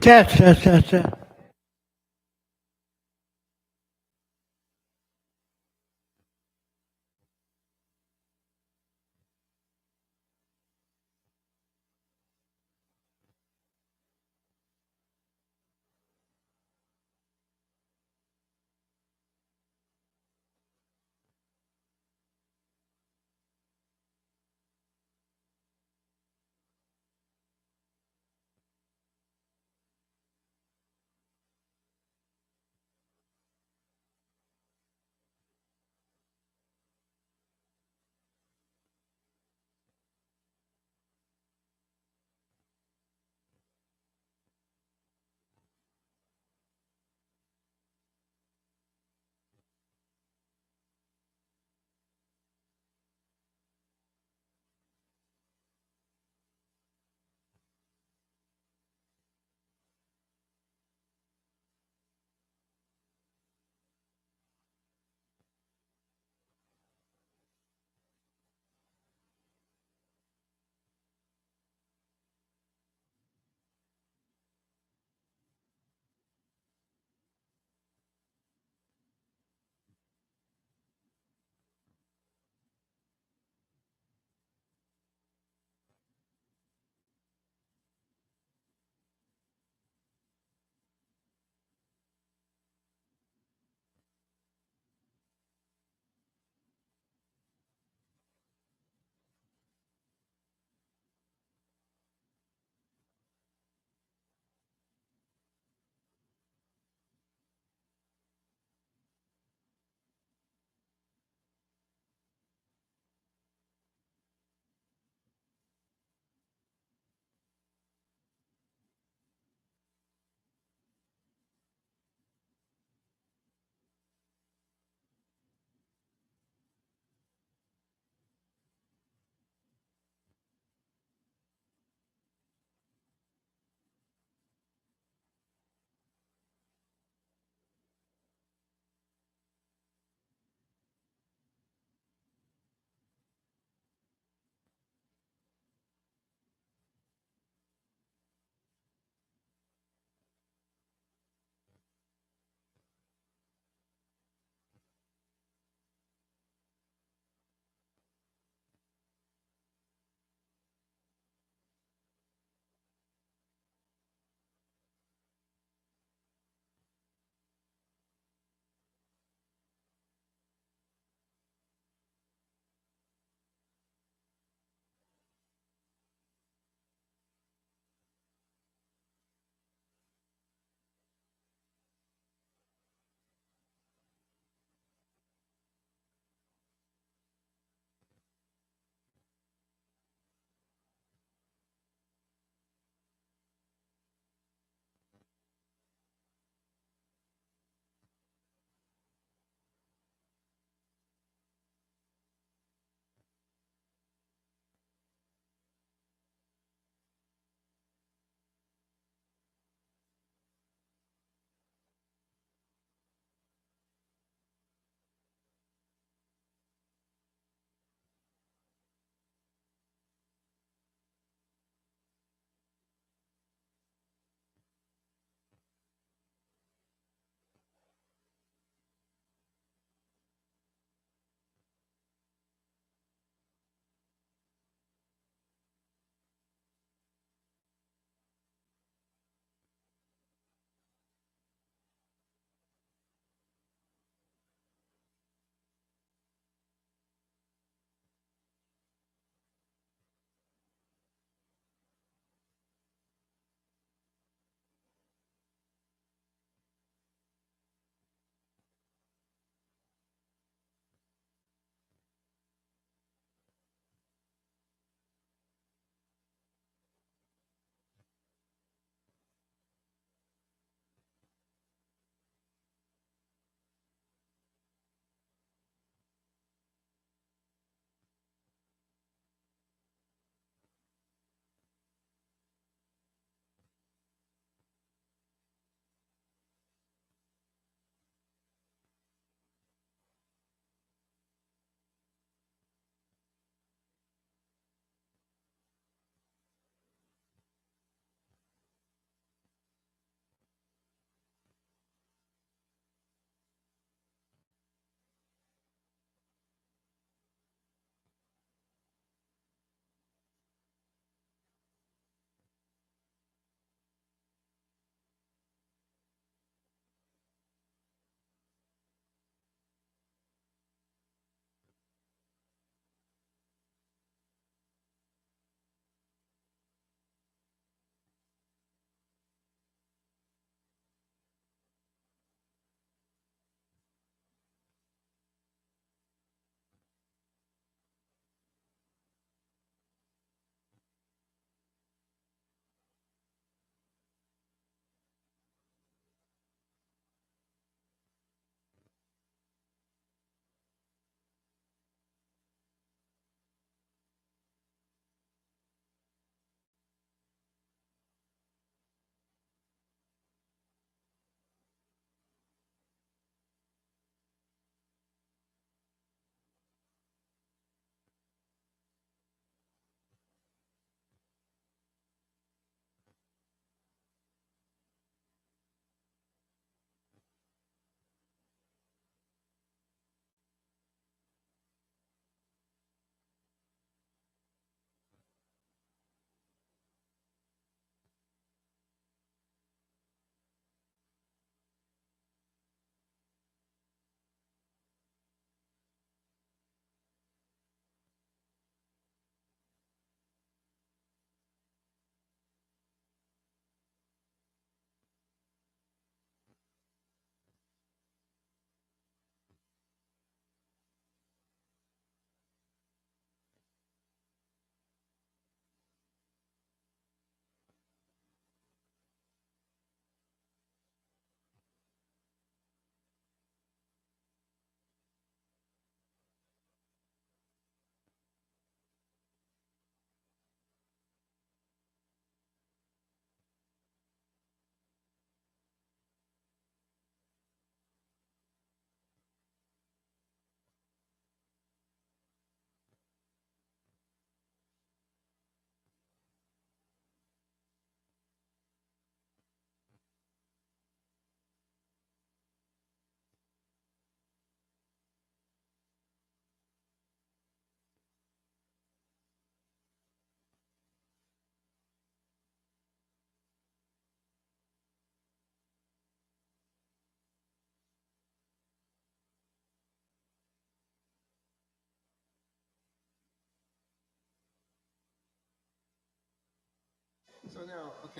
Test, test, test, test.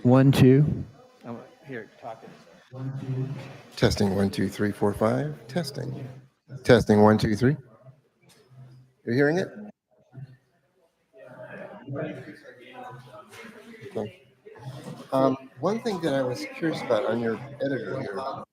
One, two. Oh, here, talk it. Testing 1 2 3 4 5. Testing. Testing 1 2 3. You're hearing it? Okay. One thing that I was curious about on your editor here.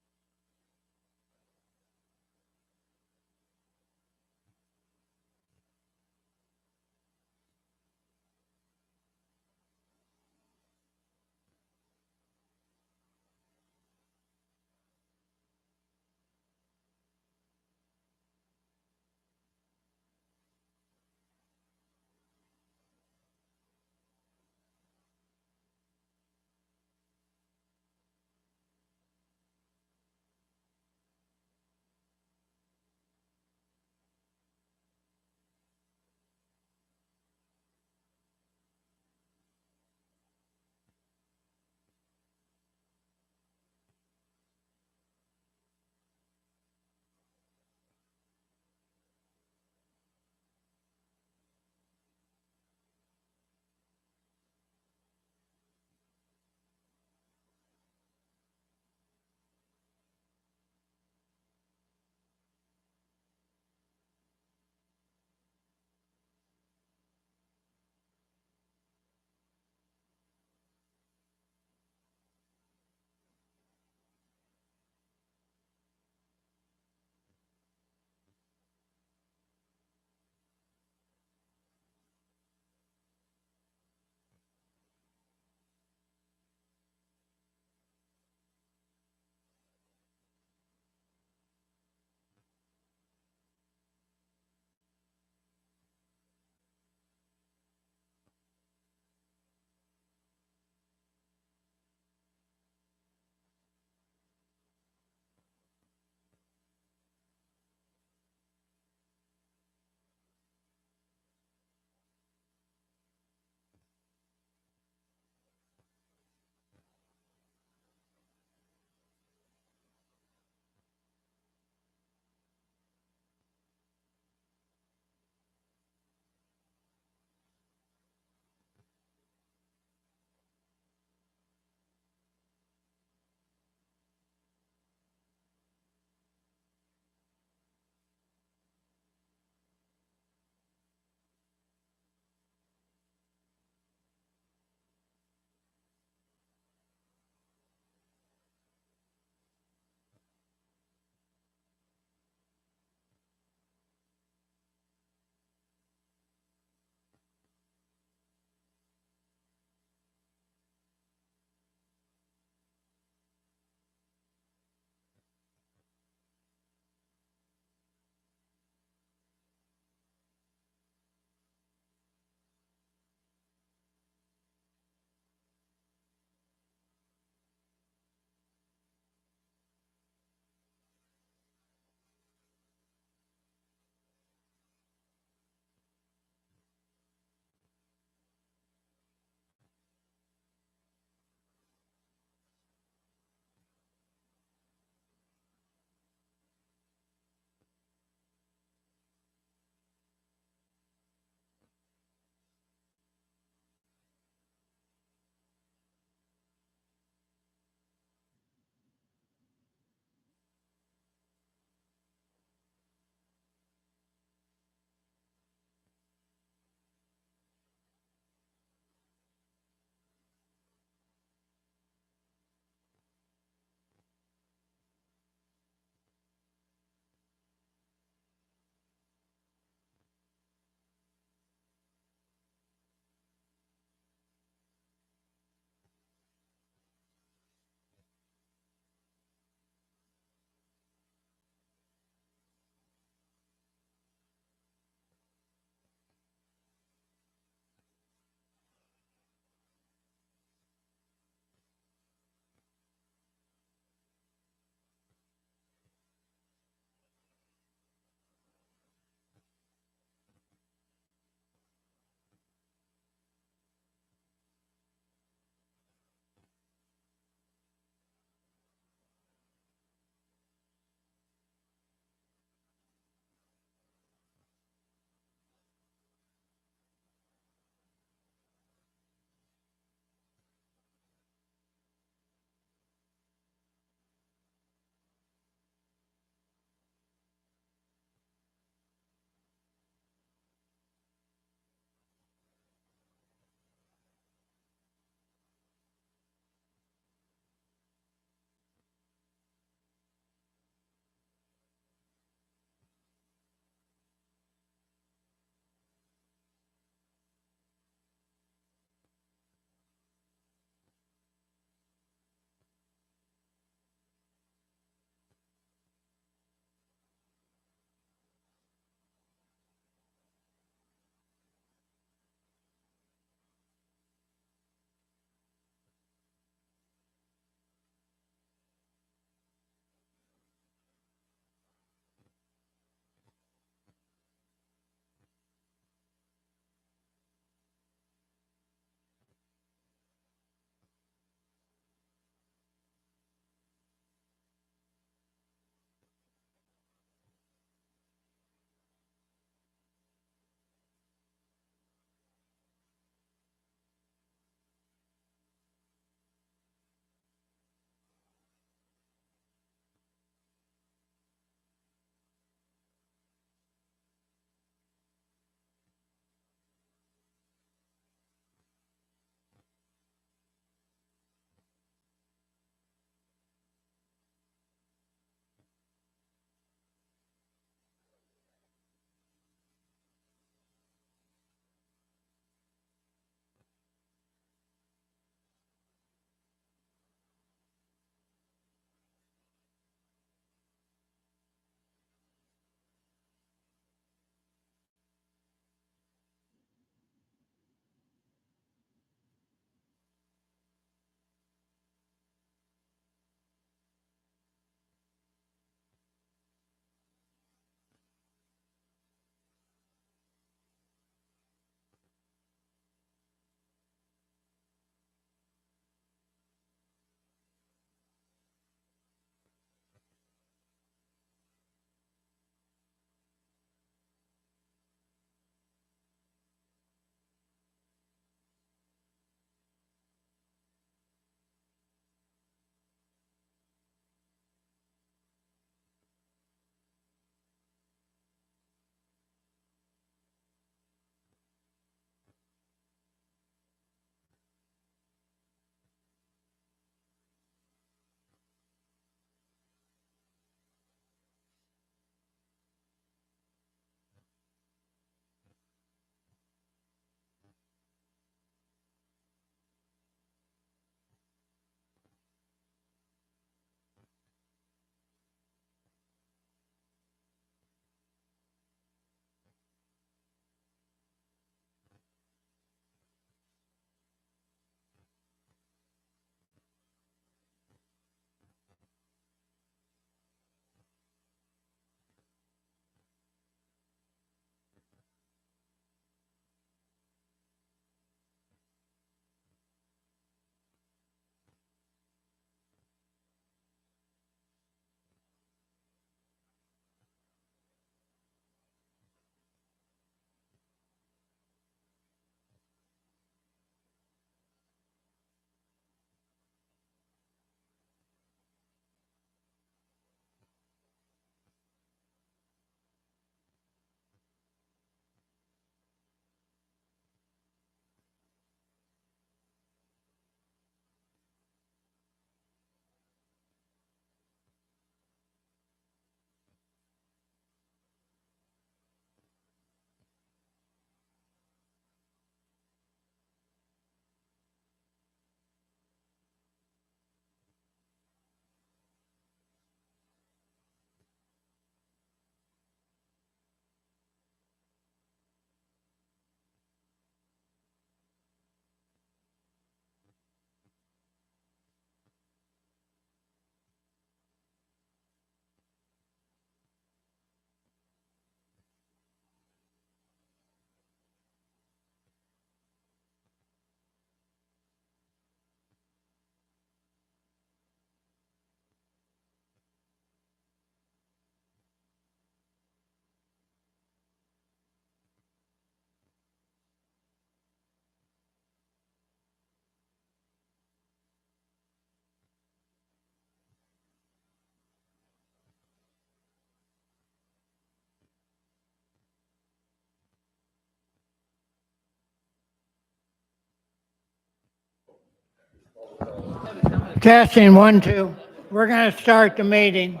Testing 1, 2. We're going to start the meeting.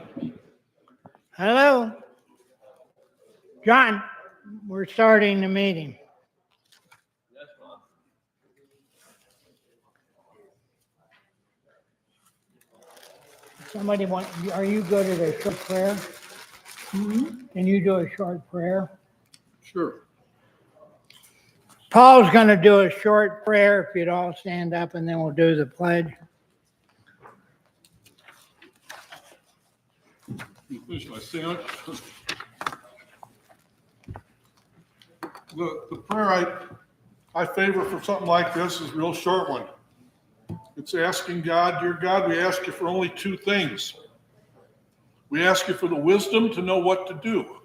Hello? John, we're starting the meeting. Somebody want, are you good at a short prayer? Can you do a short prayer? Sure. Paul's going to do a short prayer. If you'd all stand up, and then we'll do the pledge. Should I stand? The prayer I favor for something like this is a real short one. It's asking God, dear God, we ask you for only two things. We ask you for the wisdom to know what to do.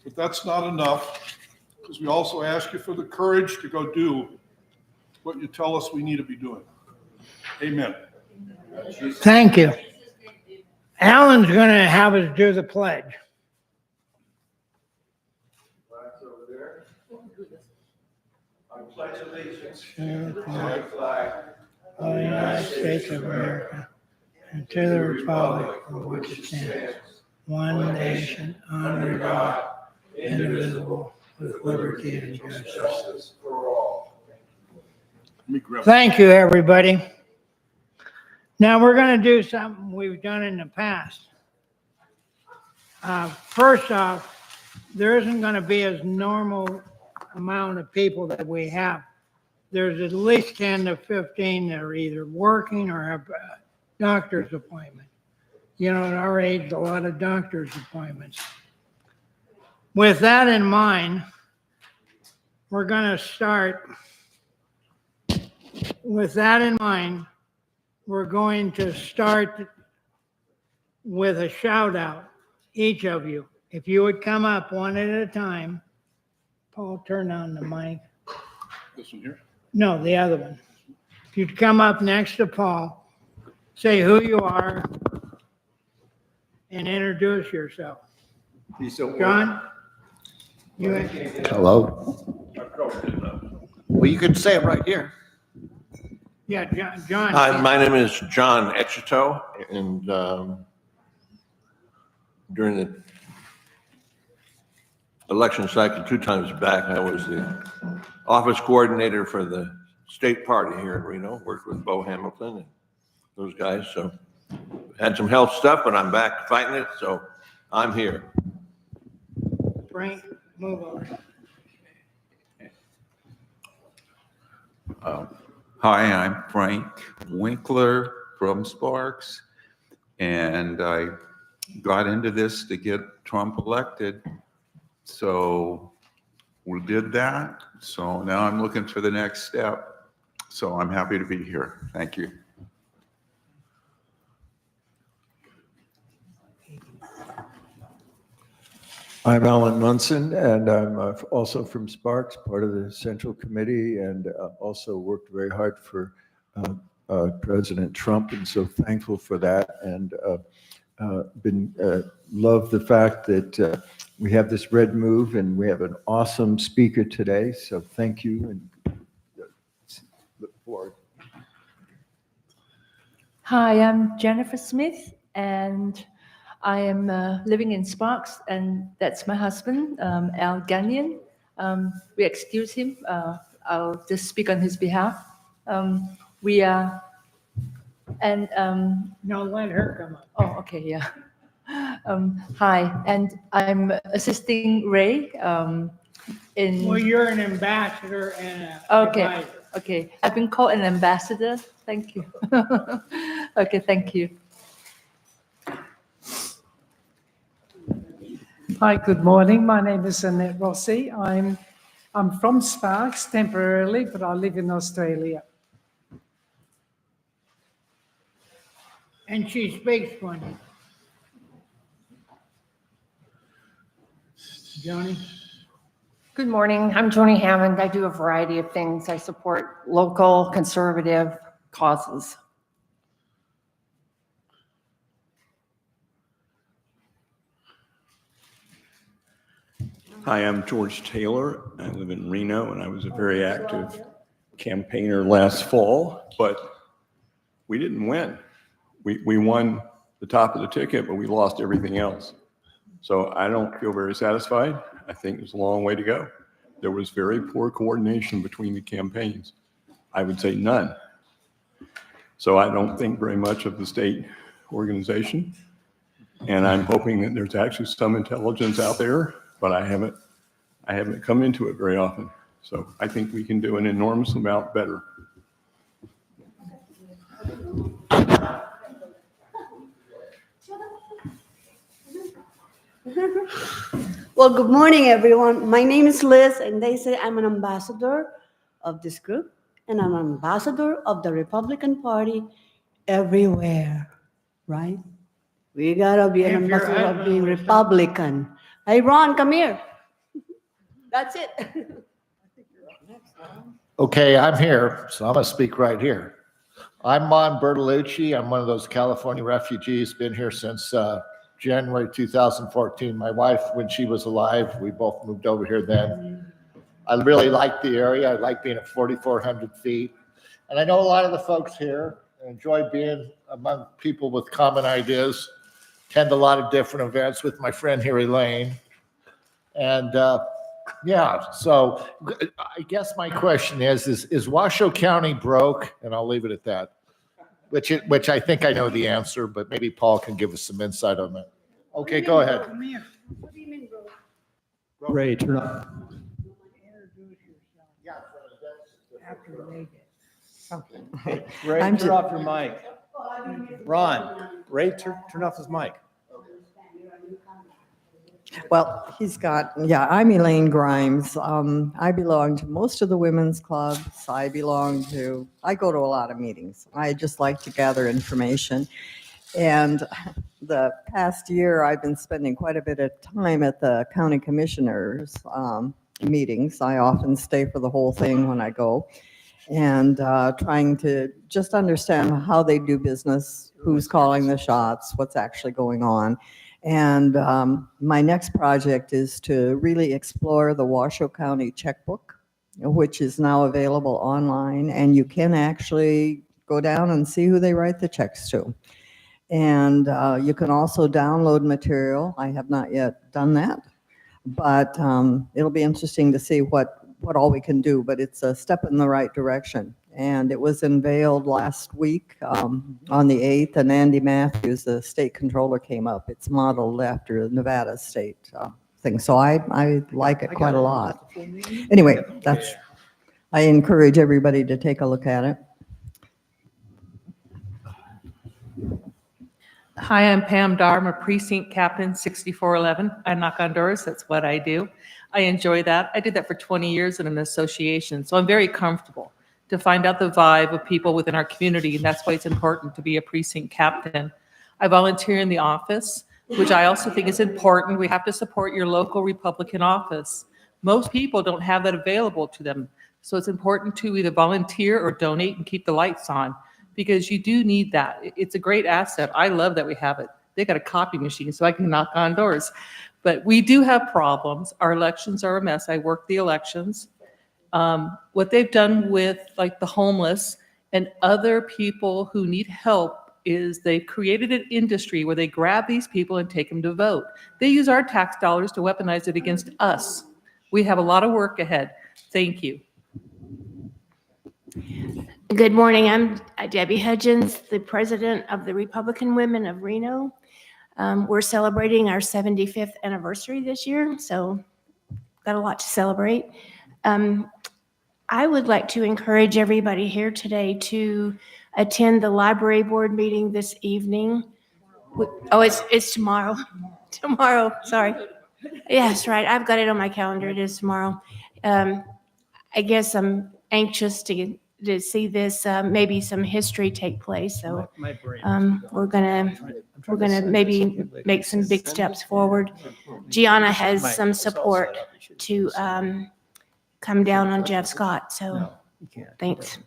But that's not enough, because we also ask you for the courage to go do what you tell us we need to be doing. Amen. Thank you. Alan's going to have us do the pledge. I pledge allegiance To to the flag the United States of America and to the republic for which it stands, one nation, under God, indivisible, with liberty and justice. justice for all. Thank you, everybody. Now we're going to do something we've done in the past. First off, there isn't going to be as normal amount of people that we have. There's at least 10 to 15 that are either working or have a doctor's appointment. You know, at our age, a lot of doctor's appointments. With that in mind, we're going to start. With that in mind, we're going to start with a shout out, each of you. If you would come up one at a time. Paul, turn on the mic. This one here? No, the other one. If you'd come up next to Paul, say who you are, and introduce yourself. John? You, Hello. Well, you could say it right here. yeah, John. Hi, my name is John Echito, and during the election cycle 2 times back, I was the office coordinator for the state party here in Reno, worked with Bo Hamilton and those guys, so had some health stuff, but I'm back fighting it, so I'm here. Frank, move over. Hi, I'm Frank Winkler from Sparks, and I got into this to get Trump elected. So we did that. So now I'm looking for the next step. So I'm happy to be here. Thank you. I'm Alan Munson, and I'm also from Sparks, part of the Central Committee, and also worked very hard for President Trump, and so thankful for that, and love the fact that we have this Redmove, and we have an awesome speaker today, so thank you, and look forward. Hi, I'm Jennifer Smith, and I am living in Sparks, and that's my husband, Al Gagnon. We excuse him. I'll just speak on his behalf. We are, and No, let her come up. oh, okay, yeah. Hi, and I'm assisting Ray in. Well, you're an ambassador and an Okay. advisor. Okay, I've been called an ambassador. Thank you. Okay, thank you. Hi, good morning. My name is Annette Rossi. I'm from Sparks temporarily, but I live in Australia. And she speaks funny. Johnny? Good morning. I'm Joni Hammond. I do a variety of things. I support local conservative causes. Hi, I'm George Taylor. I live in Reno, and I was a very active campaigner last fall, but we didn't win. We won the top of the ticket, but we lost everything else. So I don't feel very satisfied. I think there's a long way to go. There was very poor coordination between the campaigns. I would say none. So I don't think very much of the state organization. And I'm hoping that there's actually some intelligence out there, but I haven't come into it very often. So I think we can do an enormous amount better. Well, good morning, everyone. My name is Liz, and they say I'm an ambassador of this group, and I'm an ambassador of the Republican Party everywhere, right? We gotta be an If your ambassador of husband being was Republican. Hey, Ron, come here. That's it. Okay, I'm here, so I'm gonna speak right here. I'm Mon Bertolucci. I'm one of those California refugees, been here since January 2014. My wife, when she was alive, we both moved over here then. I really like the area. I like being at 4,400 feet. And I know a lot of the folks here. I enjoy being among people with common ideas. Attend a lot of different events with my friend here, Elaine. And yeah, so I guess my question is Washoe County broke? And I'll leave it at that. Which I think I know the answer, but maybe Paul can give us some insight on that. Okay, go ahead. Come here. What do you mean, bro? Ray, turn up. Introduce yourself after they get. Hey, Ray, turn off your mic. Ron, Ray, turn off his mic. Well, I'm Elaine Grimes. I belong to most of the women's clubs. I go to a lot of meetings. I just like to gather information. And the past year, I've been spending quite a bit of time at the county commissioners' meetings. I often stay for the whole thing when I go, and trying to just understand how they do business, who's calling the shots, what's actually going on. And my next project is to really explore the Washoe County checkbook, which is now available online, and you can actually go down and see who they write the checks to. And you can also download material. I have not yet done that, but it'll be interesting to see what all we can do, but it's a step in the right direction. And it was unveiled last week on the 8th, and Andy Matthews, the state controller, came up. It's modeled after the Nevada state thing. So I like it quite a lot. Anyway, I encourage everybody to take a look at it. Hi, I'm Pam Dar. I'm a precinct captain, 6411. I knock on doors. That's what I do. I enjoy that. I did that for 20 years in an association, so I'm very comfortable to find out the vibe of people within our community, and that's why it's important to be a precinct captain. I volunteer in the office, which I also think is important. We have to support your local Republican office. Most people don't have that available to them, so it's important to either volunteer or donate and keep the lights on, because you do need that. It's a great asset. I love that we have it. They got a copy machine so I can knock on doors. But we do have problems. Our elections are a mess. I work the elections. What they've done with like the homeless and other people who need help is they've created an industry where they grab these people and take them to vote. They use our tax dollars to weaponize it against us. We have a lot of work ahead. Thank you. Good morning. I'm Debbie Hudgens, the president of the Republican Women of Reno. We're celebrating our 75th anniversary this year, so got a lot to celebrate. I would like to encourage everybody here today to attend the library board meeting this evening. Oh, it's tomorrow. Tomorrow, sorry. Yes, right. I've got it on my calendar. It is tomorrow. I guess I'm anxious to see this, maybe some history take place. So we're gonna maybe make some big steps forward. Gianna has some support to come down on Jeff Scott. So thanks.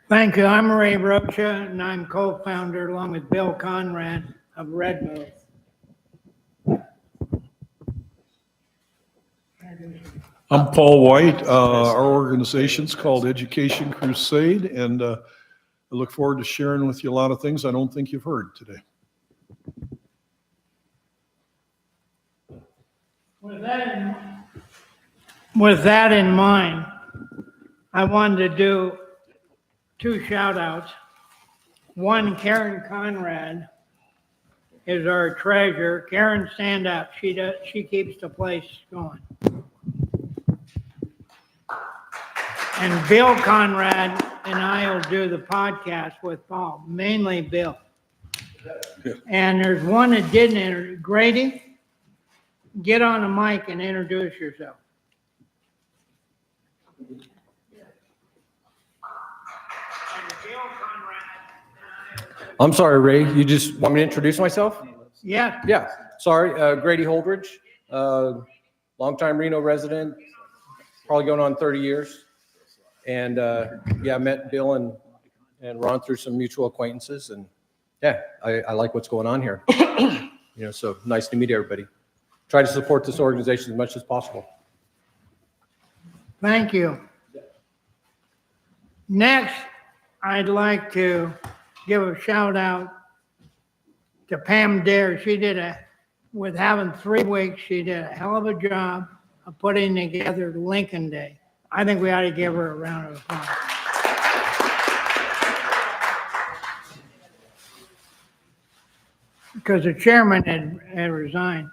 Thank you. I'm Ray Rocha, and I'm co-founder, along with Bill Conrad, of Redmove. I'm Paul White. Our organization's called Education Crusade, and I look forward to sharing with you a lot of things I don't think you've heard today. With that in mind, I wanted to do 2 shout outs. One, Karen Conrad is our treasurer. Karen, stand up. She keeps the place going. And Bill Conrad and I will do the podcast with Paul, mainly Bill. And there's one that didn't enter. Grady, get on the mic and introduce yourself. I'm sorry, Ray, you just want me to introduce myself? Yeah. Yeah, sorry, Grady Holdridge, longtime Reno resident, probably going on 30 years. And yeah, I met Bill and Ron through some mutual acquaintances, and yeah, I like what's going on here. So nice to meet everybody. Try to support this organization as much as possible. Thank you. Next, I'd like to give a shout out to Pam Dare. With having 3 weeks, she did a hell of a job of putting together Lincoln Day. I think we ought to give her a round of applause. Because the chairman had resigned.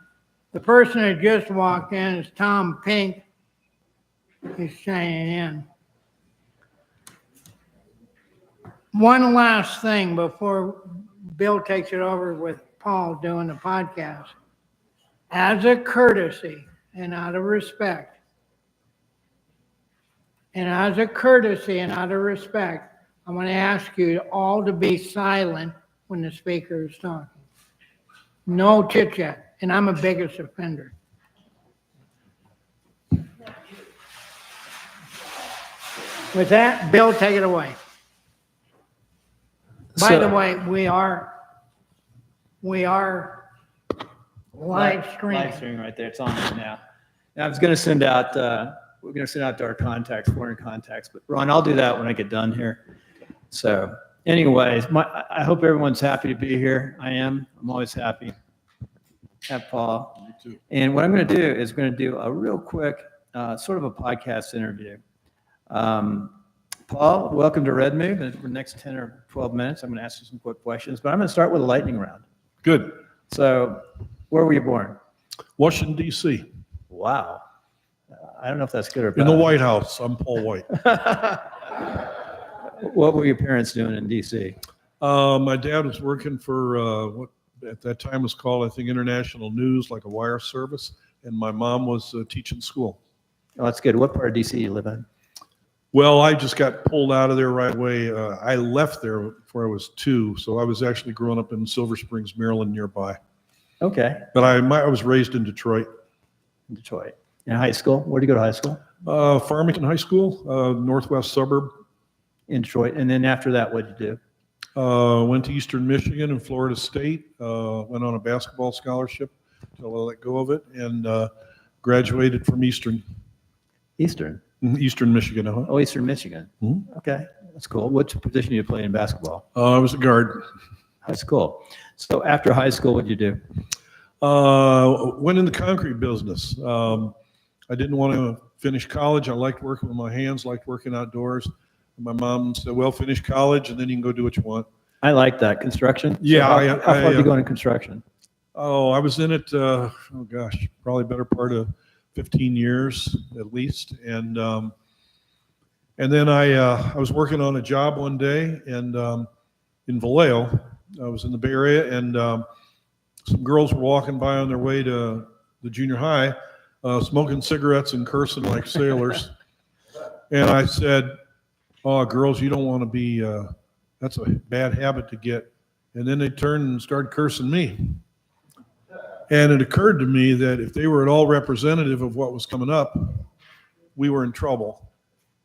The person that just walked in is Tom Pink. He's signing in. One last thing before Bill takes it over with Paul doing the podcast. As a courtesy and out of respect, I'm going to ask you all to be silent when the speaker is talking. No chit chat, and I'm a biggest offender. With that, Bill, take it away. By the way, we are live streaming. Live streaming right there. It's on right now. And I was going to send out, we're going to send out to our contacts, foreign contacts, but Ron, I'll do that when I get done here. So anyways, I hope everyone's happy to be here. I am. I'm always happy. Have Paul. Me too. And what I'm going to do is we're going to do a real quick sort of a podcast interview. Paul, welcome to Redmove. And for the next 10 or 12 minutes, I'm going to ask you some quick questions, but I'm going to start with a lightning round. Good. So where were you born? Washington, D.C. Wow. I don't know if that's good or bad. In the White House. I'm Paul White. What were your parents doing in D.C.? My dad was working for what at that time was called, I think, International News, like a wire service, and my mom was teaching school. Oh, that's good. What part of D.C. you live in? Well, I just got pulled out of there right away. I left there before I was 2, so I was actually growing up in Silver Springs, Maryland, nearby. Okay. But I was raised in Detroit. Detroit. In high school? Where did you go to high school? Farmington High School, northwest suburb. In Detroit. And then after that, what did you do? Went to Eastern Michigan and Florida State. Went on a basketball scholarship until I let go of it, and graduated from Eastern. Eastern? Eastern Michigan. Oh, Eastern Michigan. Mm-hmm. Okay, that's cool. What position did you play in basketball? I was a guard. That's cool. So after high school, what did you do? Went in the concrete business. I didn't want to finish college. I liked working with my hands, liked working outdoors. My mom said, well, finish college and then you can go do what you want. I like that. Construction? Yeah. So how far did you go into construction? Oh, I was in it, probably better part of 15 years at least. And then I was working on a job one day and in Vallejo. I was in the Bay Area, and some girls were walking by on their way to the junior high, smoking cigarettes and cursing like sailors. And I said, oh, girls, you don't want to be, that's a bad habit to get. And then they turned and started cursing me. And it occurred to me that if they were at all representative of what was coming up, we were in trouble.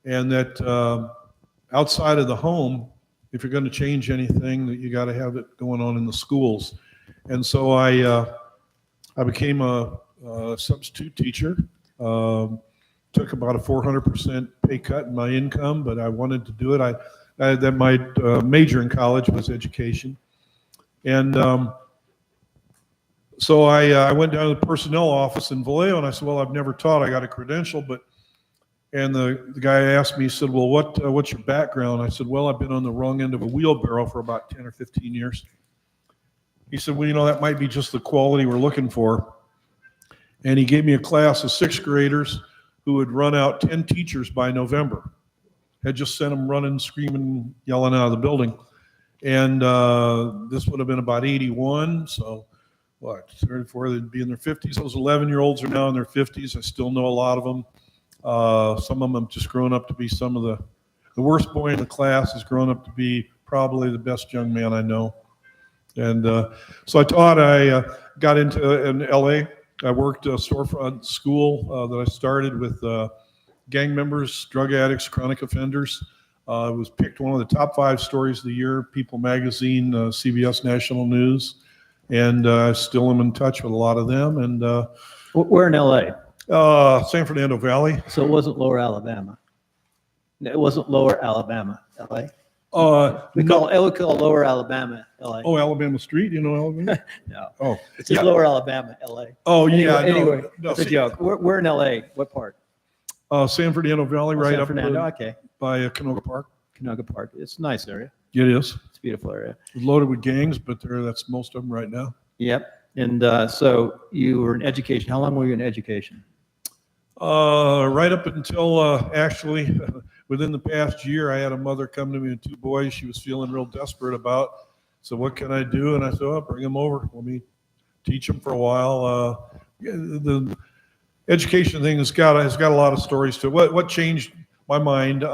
And that outside of the home, if you're going to change anything, that you got to have it going on in the schools. And so I became a substitute teacher. took about a 400% pay cut in my income, but I wanted to do it. That my major in college was education. And so I went down to the personnel office in Vallejo, and I said, well, I've never taught. I got a credential, and the guy asked me, he said, well, what's your background? I said, well, I've been on the wrong end of a wheelbarrow for about 10 or 15 years. He said, well, that might be just the quality we're looking for. And he gave me a class of 6th graders who had run out 10 teachers by November. Had just sent them running, screaming, yelling out of the building. And this would have been about 81. So what, 34, they'd be in their 50s. Those 11-year-olds are now in their 50s. I still know a lot of them. Some of them have just grown up to be some of the worst boy in the class has grown up to be probably the best young man I know. And so I taught. I got into in LA. I worked a storefront school that I started with gang members, drug addicts, chronic offenders. It was picked one of the top 5 stories of the year, People Magazine, CBS National News, and I still am in touch with a lot of them. And Where in LA? San Fernando Valley. So it wasn't Lower Alabama. It wasn't Lower Alabama, LA. We call Lower Alabama, LA. Oh, Alabama Street. You know Alabama? No. Oh, it's just Lower Alabama, LA. Oh, yeah. Anyway, no, it's a joke. We're in LA. What part? San Fernando Valley, right San up Fernando. Okay. by Canoga Park. Canoga Park. It's a nice area. It is. It's a beautiful area. It's loaded with gangs, but that's most of them right now. Yep. And so you were in education. How long were you in education? Right up until actually within the past year, I had a mother come to me with 2 boys she was feeling real desperate about. So what can I do? And I said, oh, bring them over. Let me teach them for a while. The education thing has got a lot of stories to it. What changed my mind?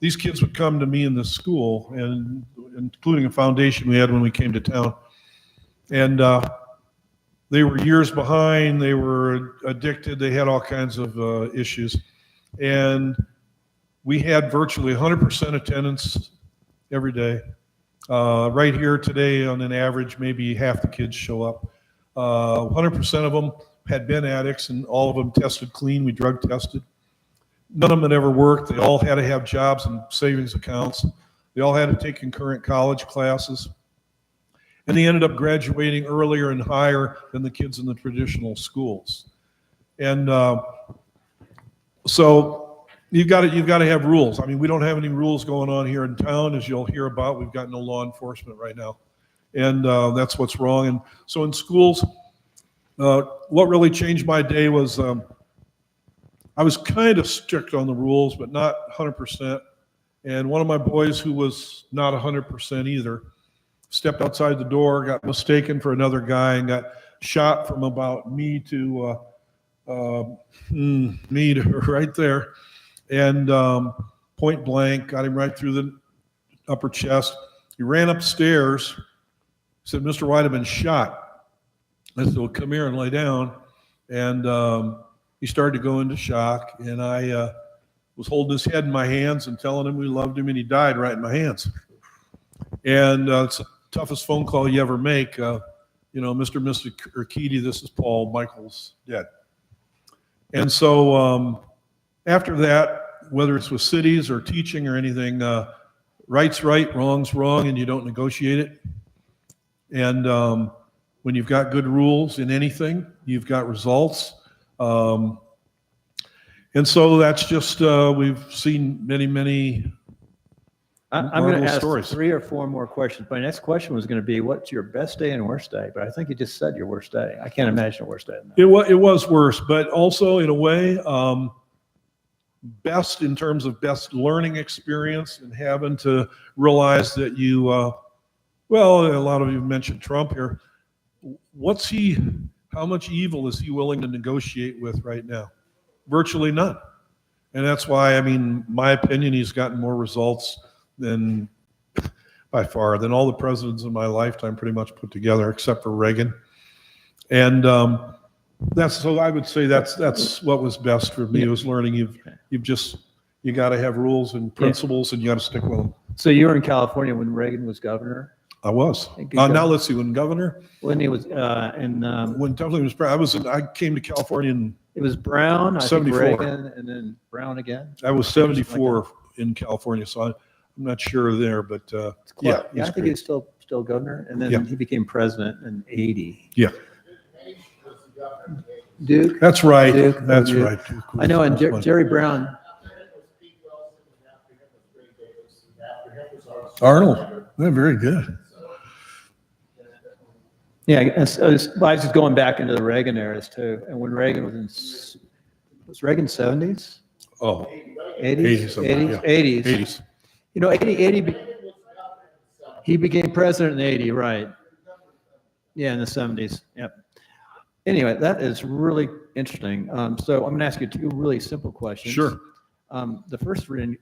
These kids would come to me in the school, and including a foundation we had when we came to town. And they were years behind. They were addicted. They had all kinds of issues. And we had virtually 100% attendance every day. Right here today, on an average, maybe half the kids show up. 100% of them had been addicts, and all of them tested clean. We drug tested. None of them had ever worked. They all had to have jobs and savings accounts. They all had to take concurrent college classes. And they ended up graduating earlier and higher than the kids in the traditional schools. And so you've got to have rules. I mean, we don't have any rules going on here in town, as you'll hear about. We've got no law enforcement right now, and that's what's wrong. And so in schools, what really changed my day was I was kind of strict on the rules, but not 100%. And one of my boys, who was not 100% either, stepped outside the door, got mistaken for another guy, and got shot from about me to right there, and point blank, got him right through the upper chest. He ran upstairs, said, Mr. White, I've been shot. I said, well, come here and lay down. And he started to go into shock, and I was holding his head in my hands and telling him we loved him, and he died right in my hands. And it's the toughest phone call you ever make. Mr. Urquidy, this is Paul, Michael's dead. And so after that, whether it's with cities or teaching or anything, right's right, wrong's wrong, and you don't negotiate it. And when you've got good rules in anything, you've got results. And so that's just, we've seen many I'm going to ask stories. 3 or 4 more questions. My next question was going to be, what's your best day and worst day? But I think you just said your worst day. I can't imagine a worse day than that. It was worse, but also in a way, best in terms of best learning experience and having to realize that you, well, a lot of you mentioned Trump here. How much evil is he willing to negotiate with right now? Virtually none. And that's why, I mean, my opinion, he's gotten more results than, by far, than all the presidents in my lifetime pretty much put together, except for Reagan. And so I would say that's what was best for me, was learning you got to have rules and principles, and you got to stick with them. So you were in California when Reagan was governor? I was. Good Now governor. let's see, when governor, When he was, when Tubman was, I came to California in, it was Brown, I think 74. Reagan, and then Brown again. I was Something like 74 in California, so I'm not sure there, but that. yeah. Yeah, I he's think great. he's still governor, and then Yeah. he became president in 80. Yeah, Duke? that's right. Duke, That's Duke. right. Duke I know, and was one. Jerry Brown, Arnold, yeah, very good. yeah, I was just going back into the Reagan eras too, and when Reagan was Reagan 70s? Oh, 80s? 80s. 80s. You know, 80, he became president in 80, right? Yeah, in the 70s, yep. Anyway, that is really interesting. So I'm gonna ask you two really simple questions. Sure. The first thing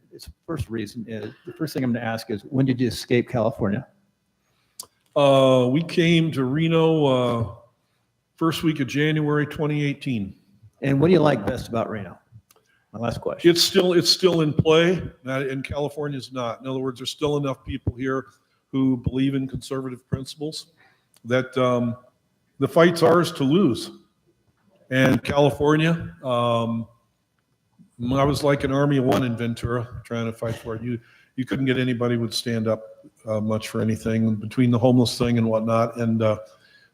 I'm gonna ask is, when did you escape California? We came to Reno first week of January 2018. And what do you like best about Reno? My last question. It's still in play, and California's not. In other words, there's still enough people here who believe in conservative principles that the fight's ours to lose. And California, I was like an army of one in Ventura trying to fight for it. You couldn't get anybody who would stand up much for anything between the homeless thing and whatnot. And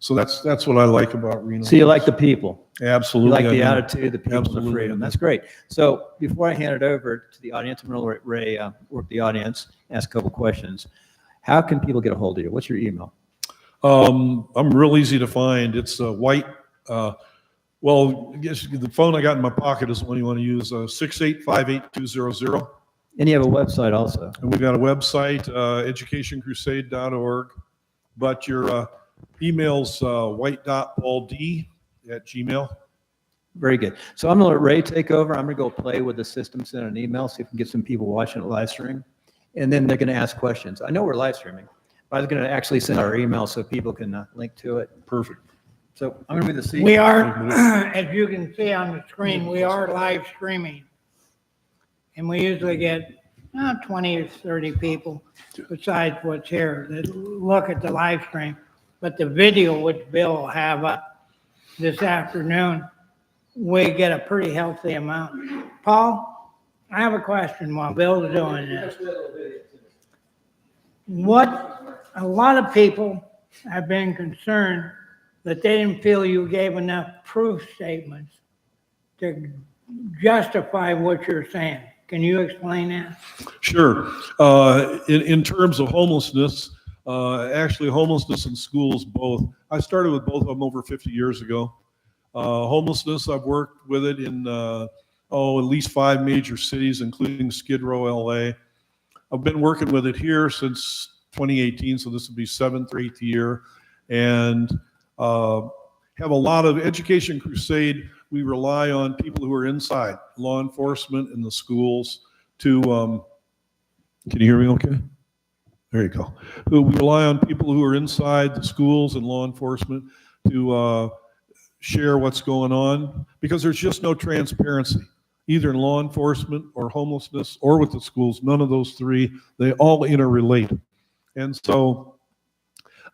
so that's what I like about Reno. So you like the people? Absolutely. You like the I do. attitude, the people, Absolutely. the freedom. That's great. So before I hand it over to the audience, I'm going to let Ray work the audience, ask a couple questions. How can people get a hold of you? What's your email? I'm real easy to find. It's white. Well, I guess the phone I got in my pocket is the one you want to use, 685-8200. And you have a website also. And we've got a website, educationcrusade.org. But your email's white.pauld@gmail. Very good. So I'm going to let Ray take over. I'm going to go play with the system, send an email, see if we can get some people watching it live stream. And then they're going to ask questions. I know we're live streaming, but I was going to actually send our email so people can link to it. Perfect. So I'm going to be the CEO. We are, as you can see on the screen, we are live streaming. And we usually get 20 or 30 people besides what's here that look at the live stream. But the video, which Bill will have up this afternoon, we get a pretty healthy amount. Paul, I have a question while Bill's doing this. What a lot of people have been concerned that they didn't feel you gave enough proof statements to justify what you're saying. Can you explain that? Sure. In terms of homelessness, actually homelessness in schools, both. I started with both of them over 50 years ago. Homelessness, I've worked with it in, at least 5 major cities, including Skid Row, LA. I've been working with it here since 2018, so this will be 7th or 8th year. And have a lot of Education Crusade. We rely on people who are inside, law enforcement in the schools to, can you hear me okay? There you go. We rely on people who are inside the schools and law enforcement to share what's going on, because there's just no transparency, either in law enforcement or homelessness or with the schools. None of those three, they all interrelate. And so,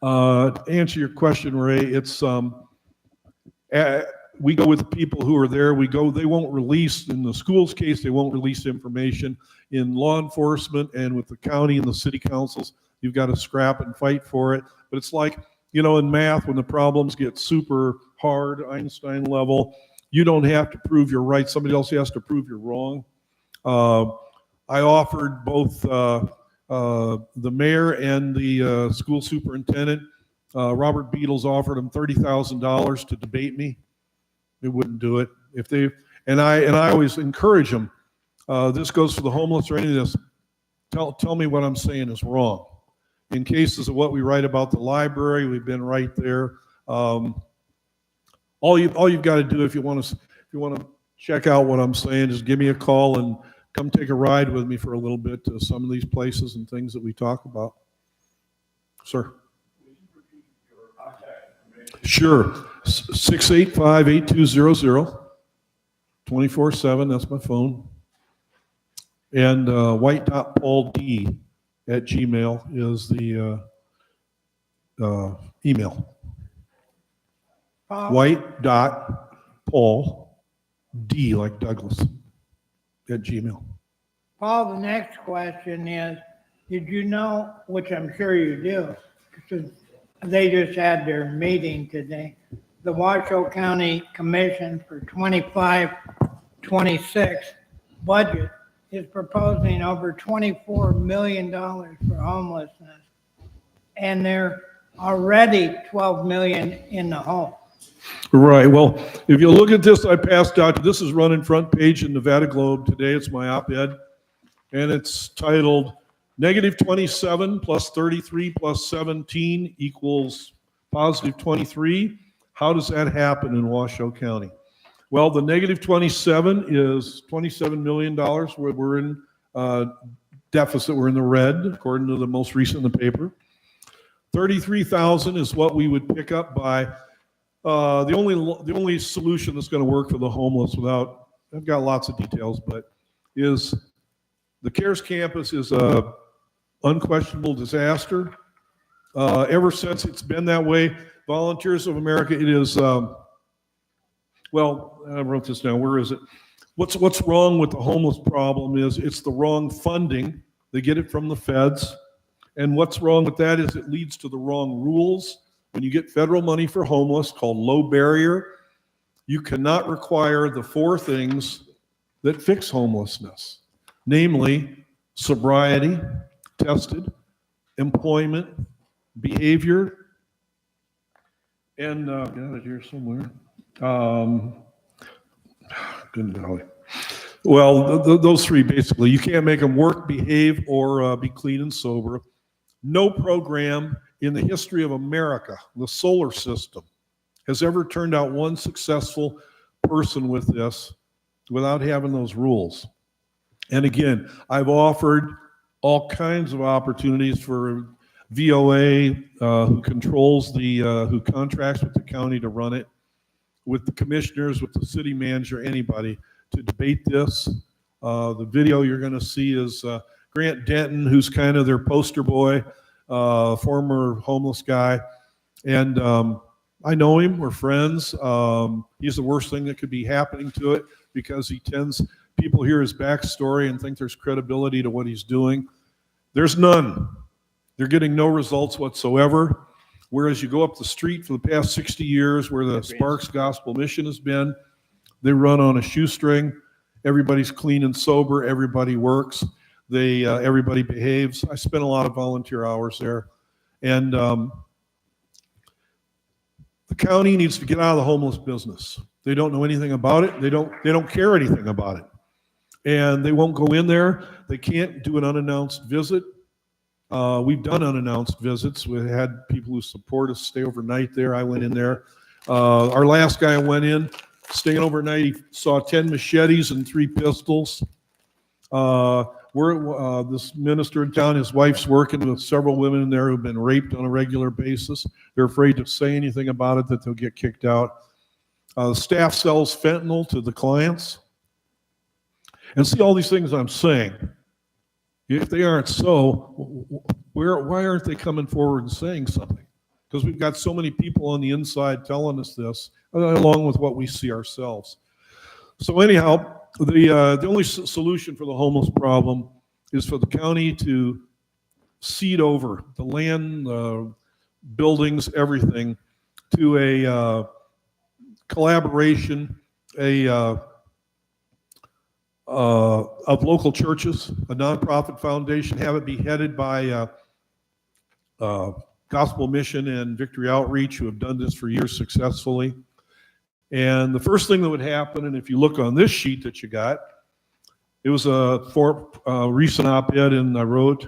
to answer your question, Ray, it's, we go with the people who are there. They won't release, in the school's case, they won't release information. In law enforcement and with the county and the city councils, you've got to scrap and fight for it. But it's like, in math, when the problems get super hard, Einstein level, you don't have to prove you're right. Somebody else has to prove you're wrong. I offered both the mayor and the school superintendent. Robert Beatles offered him $30,000 to debate me. They wouldn't do it. And I always encourage them. This goes for the homeless or any of this. Tell me what I'm saying is wrong. In cases of what we write about the library, we've been right there. All you've got to do if you want to check out what I'm saying is give me a call and come take a ride with me for a little bit to some of these places and things that we talk about. Sir. Sure. 685-8200, 24/7, that's my phone. And white.pauld@gmail is the email. Paul, White.Paul, D like Douglas, @gmail. Paul, the next question is, did you know, which I'm sure you do, because they just had their meeting today, the Washoe County Commission for 25-26 budget is proposing over $24 million for homelessness. And they're already 12 million in the hole. Right. Well, if you look at this, I passed out, this is running front page in Nevada Globe today. It's my op-ed. And it's titled -27 plus 33 plus 17 equals +23. How does that happen in Washoe County? Well, the -27 is $27 million. We're in deficit. We're in the red, according to the most recent in the paper. 33,000 is what we would pick up by the only solution that's going to work for the homeless without, I've got lots of details, but is the CARES campus is a unquestionable disaster. Ever since it's been that way, Volunteers of America, it is, well, I wrote this down, where is it? What's wrong with the homeless problem is it's the wrong funding. They get it from the feds. And what's wrong with that is it leads to the wrong rules. When you get federal money for homeless, called low barrier, you cannot require the 4 things that fix homelessness, namely sobriety, tested, employment, behavior, and got it here somewhere. Good golly. Well, those 3 basically. You can't make them work, behave, or be clean and sober. No program in the history of America, the solar system, has ever turned out one successful person with this without having those rules. And again, I've offered all kinds of opportunities for VOA, who controls who contracts with the county to run it, with the commissioners, with the city manager, anybody, to debate this. The video you're going to see is Grant Denton, who's kind of their poster boy, former homeless guy. And I know him, we're friends. He's the worst thing that could be happening to it because people hear his backstory and think there's credibility to what he's doing. There's none. They're getting no results whatsoever. Whereas you go up the street for the past 60 years where the Sparks Gospel Mission has been, they run on a shoestring. Everybody's clean and sober. Everybody works. Everybody behaves. I spent a lot of volunteer hours there. And the county needs to get out of the homeless business. They don't know anything about it. They don't care anything about it. And they won't go in there. They can't do an unannounced visit. We've done unannounced visits. We had people who support us stay overnight there. I went in there. Our last guy went in, staying overnight. He saw 10 machetes and 3 pistols. This minister in town, his wife's working with several women in there who've been raped on a regular basis. They're afraid to say anything about it, that they'll get kicked out. The staff sells fentanyl to the clients. And see all these things I'm saying. If they aren't so, why aren't they coming forward and saying something? Because we've got so many people on the inside telling us this, along with what we see ourselves. So anyhow, the only solution for the homeless problem is for the county to cede over the land, buildings, everything, to a collaboration, of local churches, a nonprofit foundation, have it be headed by Gospel Mission and Victory Outreach, who have done this for years successfully. And the first thing that would happen, and if you look on this sheet that you got, it was a recent op-ed I wrote.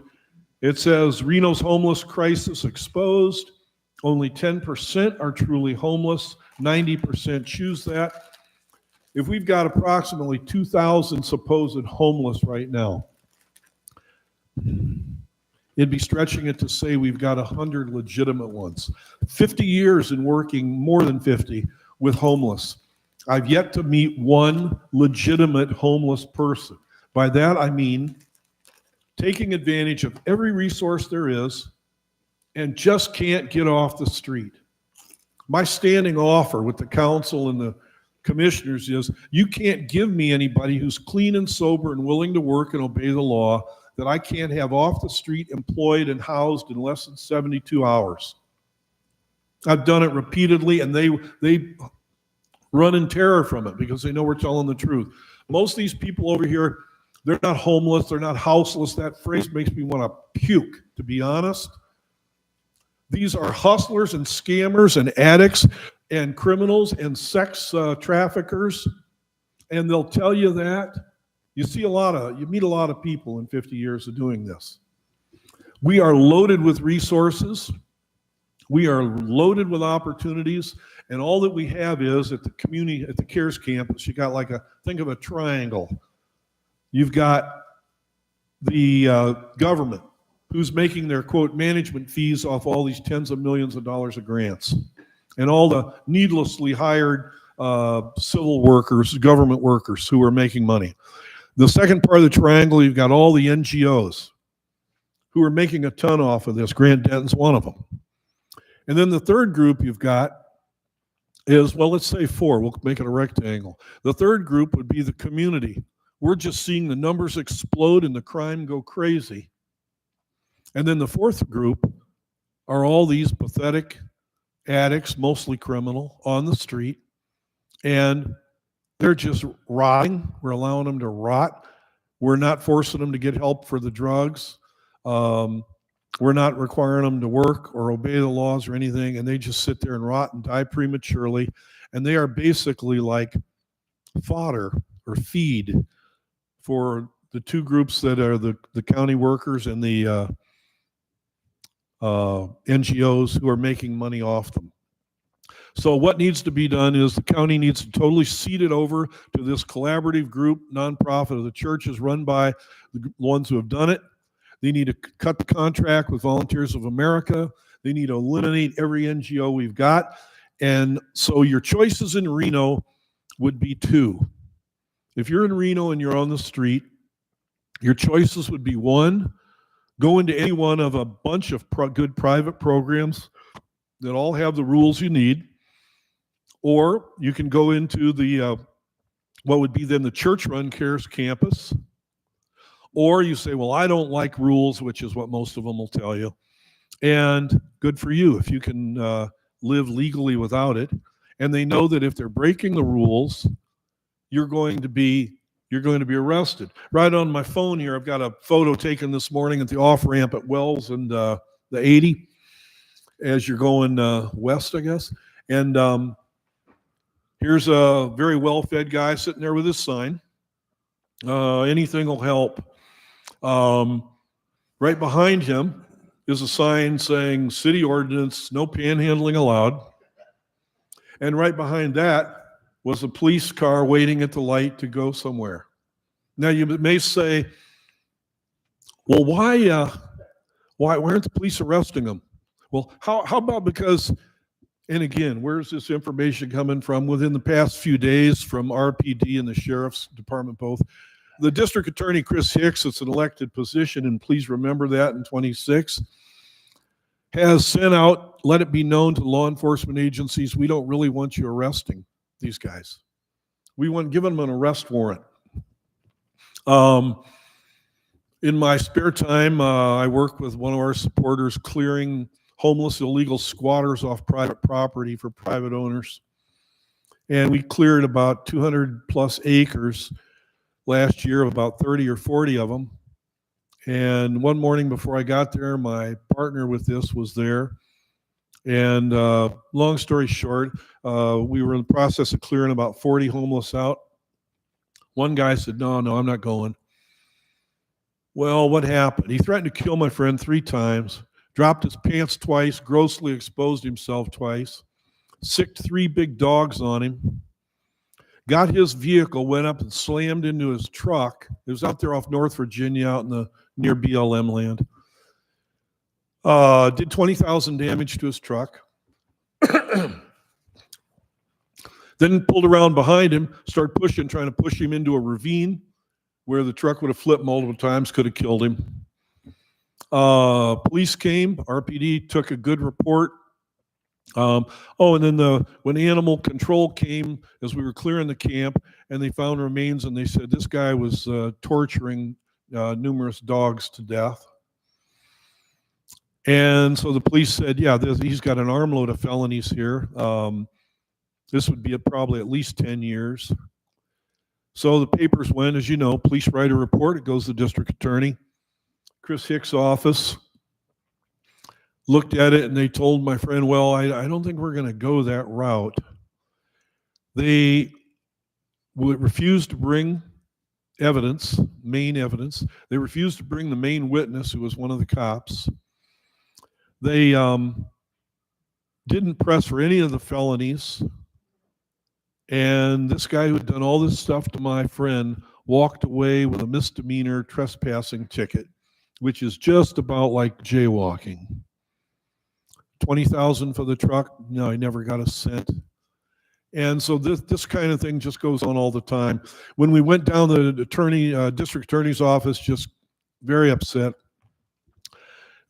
It says, Reno's homeless crisis exposed. Only 10% are truly homeless. 90% choose that. If we've got approximately 2,000 supposed homeless right now, it'd be stretching it to say we've got 100 legitimate ones. 50 years in working, more than 50, with homeless. I've yet to meet one legitimate homeless person. By that I mean taking advantage of every resource there is, and just can't get off the street. My standing offer with the council and the commissioners is you can't give me anybody who's clean and sober and willing to work and obey the law that I can't have off the street, employed and housed in less than 72 hours. I've done it repeatedly, and they run in terror from it because they know we're telling the truth. Most of these people over here, they're not homeless, they're not houseless. That phrase makes me want to puke, to be honest. These are hustlers and scammers and addicts and criminals and sex traffickers, and they'll tell you that. You meet a lot of people in 50 years of doing this. We are loaded with resources. We are loaded with opportunities, and all that we have is at the community, at the CARES campus, you got think of a triangle. You've got the government, who's making their, quote, management fees off all these tens of millions of dollars of grants, and all the needlessly hired civil workers, government workers who are making money. The second part of the triangle, you've got all the NGOs who are making a ton off of this. Grant Denton's one of them. And then the third group you've got is, well, let's say four. We'll make it a rectangle. The third group would be the community. We're just seeing the numbers explode and the crime go crazy. And then the fourth group are all these pathetic addicts, mostly criminal, on the street, and they're just rotting. We're allowing them to rot. We're not forcing them to get help for the drugs. We're not requiring them to work or obey the laws or anything, and they just sit there and rot and die prematurely. And they are basically like fodder or feed for the two groups that are the county workers and the NGOs who are making money off them. So what needs to be done is the county needs to totally cede it over to this collaborative group, nonprofit of the churches run by the ones who have done it. They need to cut the contract with Volunteers of America. They need to eliminate every NGO we've got. And so your choices in Reno would be two. If you're in Reno and you're on the street, your choices would be one, go into any one of a bunch of good private programs that all have the rules you need, or you can go into the what would be then the church-run CARES campus, or you say, well, I don't like rules, which is what most of them will tell you, and good for you if you can live legally without it. And they know that if they're breaking the rules, you're going to be arrested. Right on my phone here, I've got a photo taken this morning at the off-ramp at Wells and the 80 as you're going west, I guess. And here's a very well-fed guy sitting there with his sign. Anything will help. Right behind him is a sign saying city ordinance, no panhandling allowed. And right behind that was a police car waiting at the light to go somewhere. Now you may say, well, why aren't the police arresting them? Well, how about because, and again, where's this information coming from? Within the past few days from RPD and the Sheriff's Department both. The District Attorney, Chris Hicks, it's an elected position, and please remember that in 26, has sent out, let it be known to law enforcement agencies, we don't really want you arresting these guys. We want giving them an arrest warrant. In my spare time, I work with one of our supporters clearing homeless illegal squatters off private property for private owners. And we cleared about 200 plus acres last year, of about 30 or 40 of them. And one morning before I got there, my partner with this was there. And long story short, we were in the process of clearing about 40 homeless out. One guy said, no, I'm not going. Well, what happened? He threatened to kill my friend 3 times, dropped his pants twice, grossly exposed himself twice, sicked 3 big dogs on him, got his vehicle, went up and slammed into his truck. It was out there off North Virginia, out in the near BLM land. Did 20,000 damage to his truck. Then pulled around behind him, started pushing, trying to push him into a ravine where the truck would have flipped multiple times, could have killed him. Police came, RPD took a good report. And then when animal control came, as we were clearing the camp, and they found remains, and they said this guy was torturing numerous dogs to death. And so the police said, yeah, he's got an armload of felonies here. This would be probably at least 10 years. So the papers went, as you know, police write a report, it goes to the district attorney. Chris Hicks' office looked at it and they told my friend, well, I don't think we're going to go that route. They would refuse to bring evidence, main evidence. They refused to bring the main witness, who was one of the cops. They didn't press for any of the felonies. And this guy who had done all this stuff to my friend walked away with a misdemeanor trespassing ticket, which is just about like jaywalking. $20,000 for the truck. No, I never got a cent. And so this kind of thing just goes on all the time. When we went down to the district attorney's office, just very upset,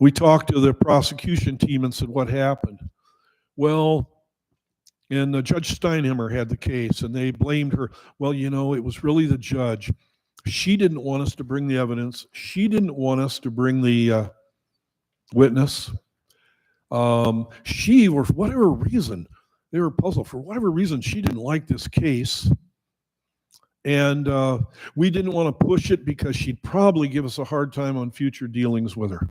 we talked to the prosecution team and said, what happened? Well, and Judge Steinheimer had the case, and they blamed her. Well, you know, it was really the judge. She didn't want us to bring the evidence. She didn't want us to bring the witness. She, or for whatever reason, they were puzzled. For whatever reason, she didn't like this case. And we didn't want to push it because she'd probably give us a hard time on future dealings with her.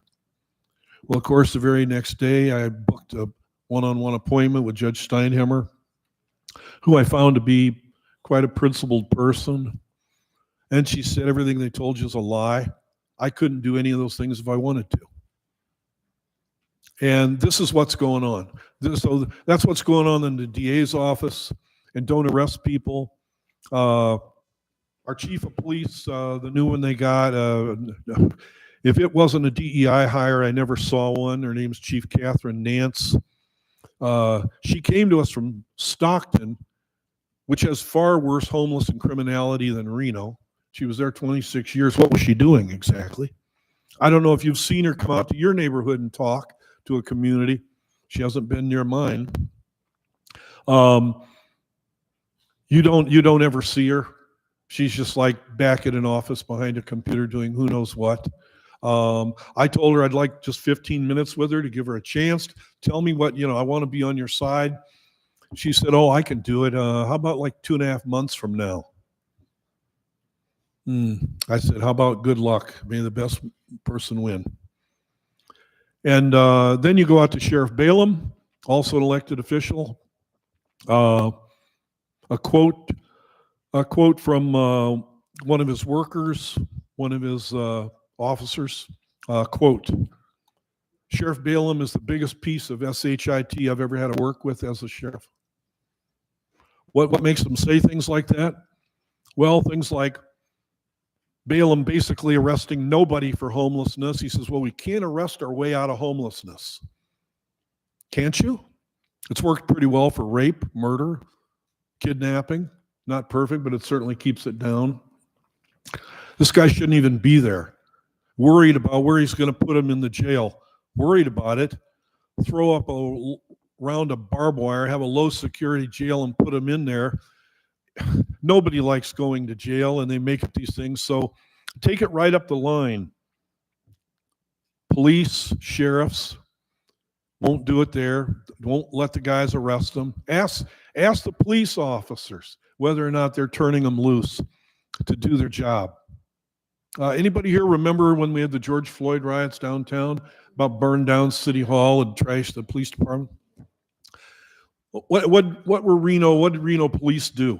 Well, of course, the very next day, I booked a one-on-one appointment with Judge Steinheimer, who I found to be quite a principled person. And she said, everything they told you is a lie. I couldn't do any of those things if I wanted to. And this is what's going on. So that's what's going on in the DA's office. And don't arrest people. Our chief of police, the new one they got, if it wasn't a DEI hire, I never saw one. Her name's Chief Catherine Nance. She came to us from Stockton, which has far worse homeless and criminality than Reno. She was there 26 years. What was she doing exactly? I don't know if you've seen her come out to your neighborhood and talk to a community. She hasn't been near mine. You don't ever see her. She's just like back at an office behind a computer doing who knows what. I told her I'd like just 15 minutes with her to give her a chance. Tell me what, I want to be on your side. She said, oh, I can do it. How about like 2.5 months from now? I said, how about good luck? May the best person win. And then you go out to Sheriff Balaam, also an elected official. A quote from one of his workers, one of his officers, quote, Sheriff Balaam is the biggest piece of SHIT I've ever had to work with as a sheriff. What makes them say things like that? Well, things like Balaam basically arresting nobody for homelessness. He says, well, we can't arrest our way out of homelessness. Can't you? It's worked pretty well for rape, murder, kidnapping. Not perfect, but it certainly keeps it down. This guy shouldn't even be there. Worried about where he's going to put him in the jail. Worried about it. Throw up a round of barbed wire, have a low security jail and put him in there. Nobody likes going to jail, and they make up these things. So take it right up the line. Police, sheriffs won't do it there. Won't let the guys arrest them. Ask the police officers whether or not they're turning them loose to do their job. Anybody here remember when we had the George Floyd riots downtown about burned down City Hall and trashed the police department? What did Reno police do?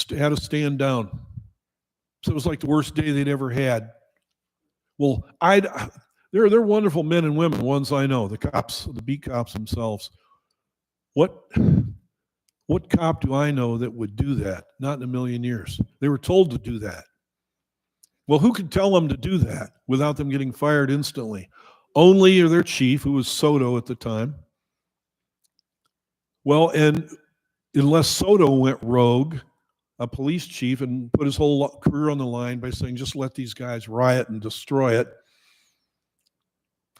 Had to stand down. So it was like the worst day they'd ever had. Well, they're wonderful men and women, ones I know, the cops, the beat cops themselves. What cop do I know that would do that? Not in a million years. They were told to do that. Well, who could tell them to do that without them getting fired instantly? Only their chief, who was Soto at the time. Well, and unless Soto went rogue, a police chief, and put his whole career on the line by saying, just let these guys riot and destroy it,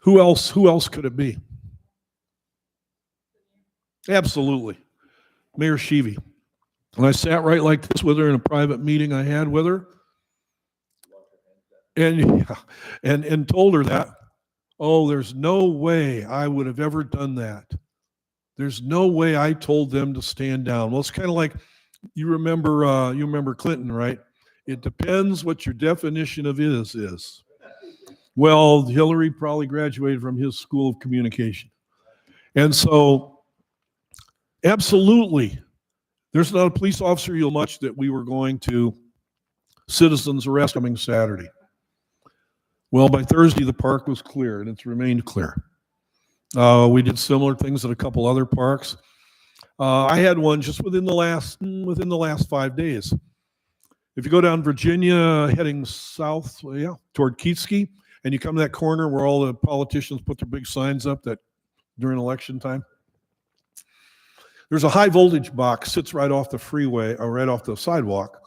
Who else could it be? Absolutely. Mayor Sheevy. And I sat right like this with her in a private meeting I had with her. And told her that, oh, there's no way I would have ever done that. There's no way I told them to stand down. Well, it's kind of like you remember Clinton, right? It depends what your definition of is. Well, Hillary probably graduated from his school of communication. And so, absolutely, there's not a police officer you'll much that we were going to citizens arrest coming Saturday. Well, by Thursday, the park was clear, and it's remained clear. We did similar things at a couple other parks. I had one just within the last 5 days. If you go down Virginia, heading south, toward Keatske, and you come to that corner where all the politicians put their big signs up that during election time, there's a high voltage box sits right off the freeway or right off the sidewalk,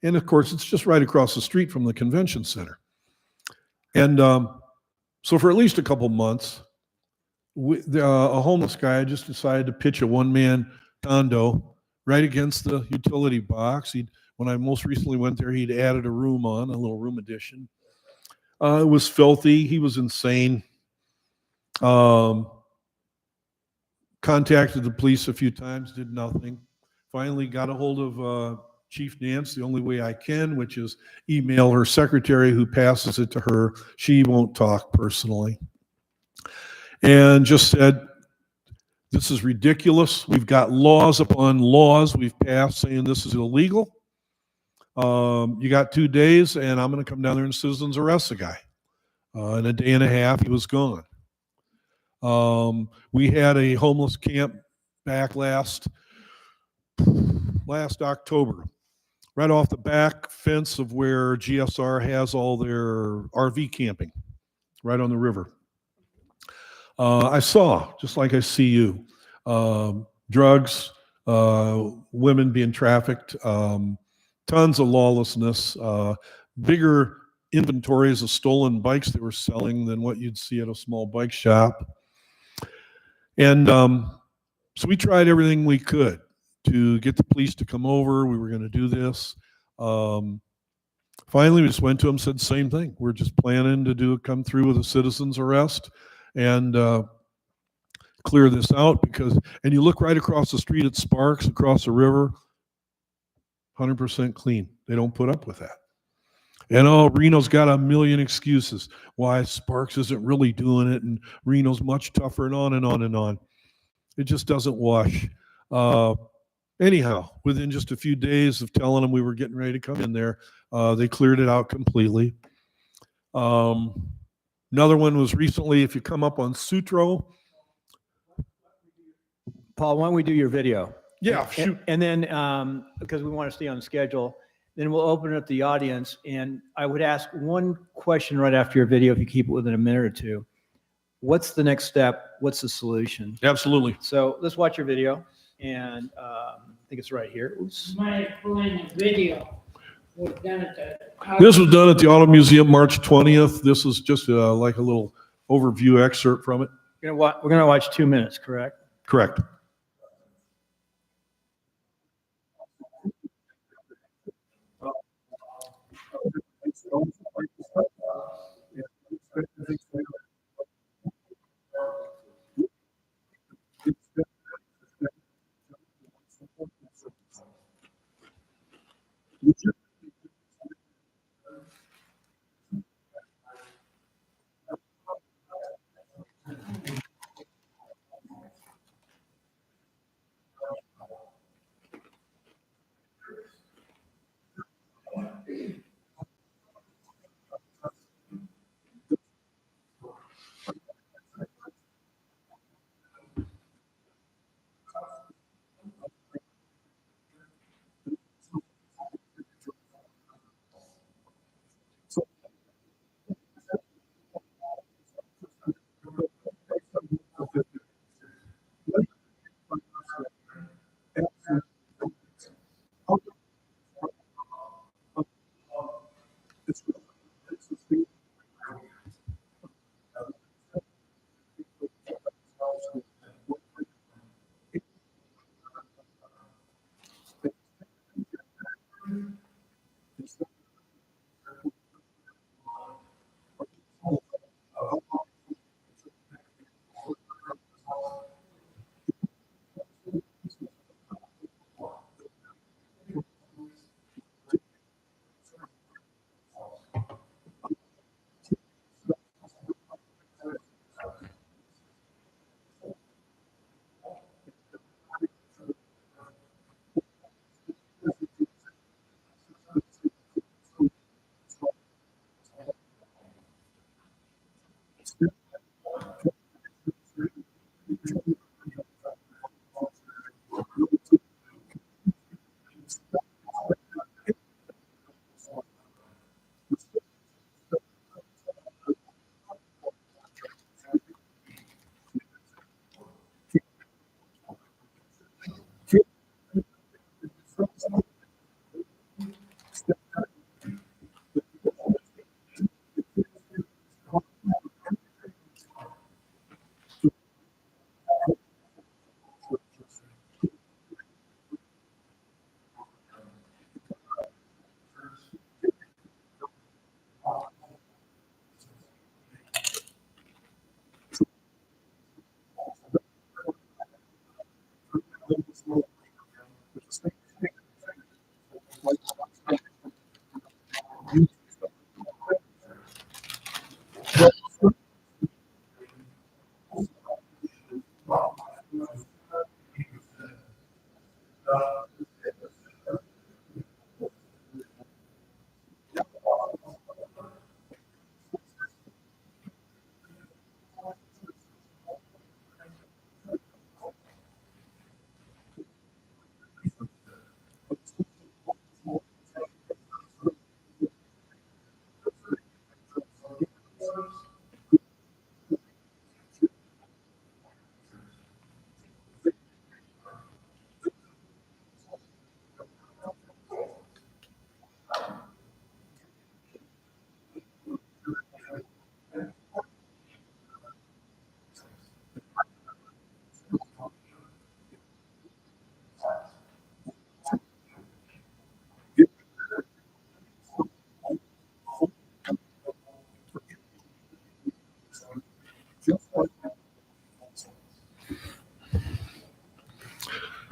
and of course it's just right across the street from the convention center. And so for at least a couple months, a homeless guy just decided to pitch a one-man condo right against the utility box. When I most recently went there, he'd added a room on, a little room addition. It was filthy. He was insane. Contacted the police a few times, did nothing. Finally got a hold of Chief Nance the only way I can, which is email her secretary who passes it to her. She won't talk personally. And just said, this is ridiculous. We've got laws upon laws we've passed saying this is illegal. You got 2 days, and I'm going to come down there and citizens arrest the guy. In a day and a half, he was gone. We had a homeless camp back last October, right off the back fence of where GSR has all their RV camping, right on the river. I saw, just like I see you, drugs, women being trafficked, tons of lawlessness, bigger inventories of stolen bikes they were selling than what you'd see at a small bike shop. And so we tried everything we could to get the police to come over. We were going to do this. Finally, we just went to them, said the same thing. We're just planning to come through with a citizen's arrest and clear this out and you look right across the street at Sparks, across the river, 100% clean. They don't put up with that. And Reno's got a million excuses why Sparks isn't really doing it, and Reno's much tougher, and on and on and on. It just doesn't wash. Anyhow, within just a few days of telling them we were getting ready to come in there, they cleared it out completely. Another one was recently, if you come up on Sutro. Paul, why don't we do your video? Yeah, shoot. And then, because we want to stay on schedule, then we'll open it up to the audience. And I would ask one question right after your video, if you keep it within a minute or two. What's the next step? What's the solution? Absolutely. So let's watch your video. And I think it's right here. Oops. My video was done at the. This was done at the Auto Museum March 20th. This is just like a little overview excerpt from it. We're going to watch 2 minutes, correct? Correct.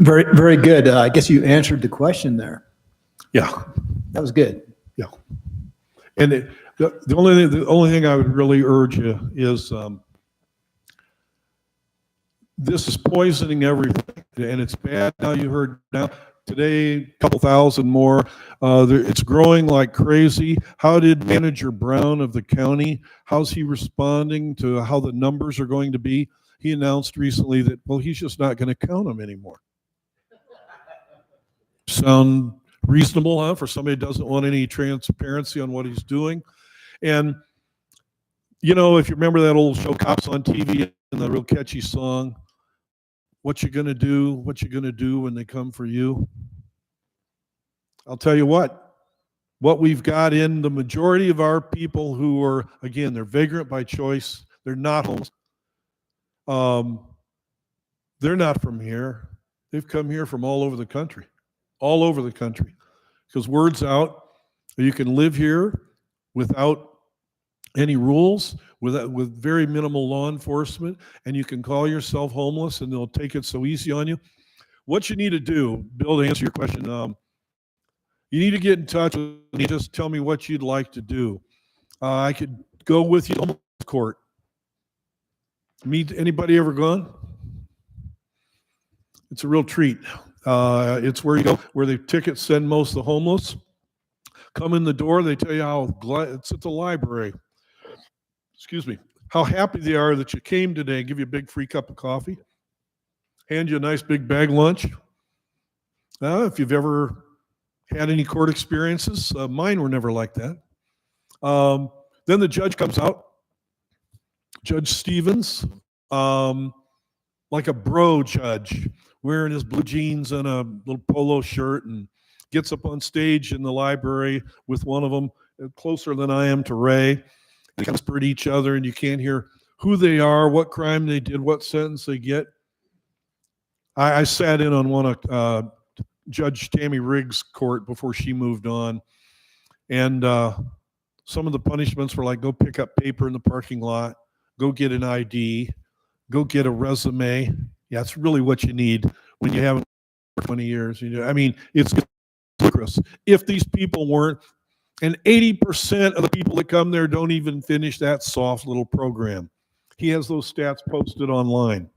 Very, very good. I guess you answered the question there. Yeah. That was good. Yeah. And the only thing I would really urge you is this is poisoning everything, and it's bad. Now you heard now today, a couple thousand more. It's growing like crazy. How did Manager Brown of the county, how's he responding to how the numbers are going to be? He announced recently that, well, he's just not going to count them anymore. Sound reasonable, huh, for somebody who doesn't want any transparency on what he's doing? And, you know, if you remember that old show, Cops on TV, and the real catchy song, what you gonna do, what you gonna do when they come for you? I'll tell you what we've got in the majority of our people who are, again, they're vagrant by choice, they're not homeless. They're not from here. They've come here from all over the country, because word's out, you can live here without any rules, with very minimal law enforcement, and you can call yourself homeless and they'll take it so easy on you. What you need to do, Bill, to answer your question, you need to get in touch with me. Just tell me what you'd like to do. I could go with you to homeless court. Meet anybody ever gone? It's a real treat. It's where you go, where they ticket send most of the homeless. Come in the door, they tell you how glad it's at the library. Excuse me, how happy they are that you came today, give you a big free cup of coffee, hand you a nice big bag lunch. If you've ever had any court experiences, mine were never like that. Then the judge comes out, Judge Stevens, like a bro judge, wearing his blue jeans and a little polo shirt, and gets up on stage in the library with one of them, closer than I am to Ray. They whisper at each other, and you can't hear who they are, what crime they did, what sentence they get. I sat in on one of Judge Tammy Riggs' court before she moved on, and some of the punishments were like, go pick up paper in the parking lot, go get an ID, go get a resume. Yeah, it's really what you need when you haven't for 20 years. I mean, it's ludicrous. If these people weren't, and 80% of the people that come there don't even finish that soft little program. He has those stats posted online.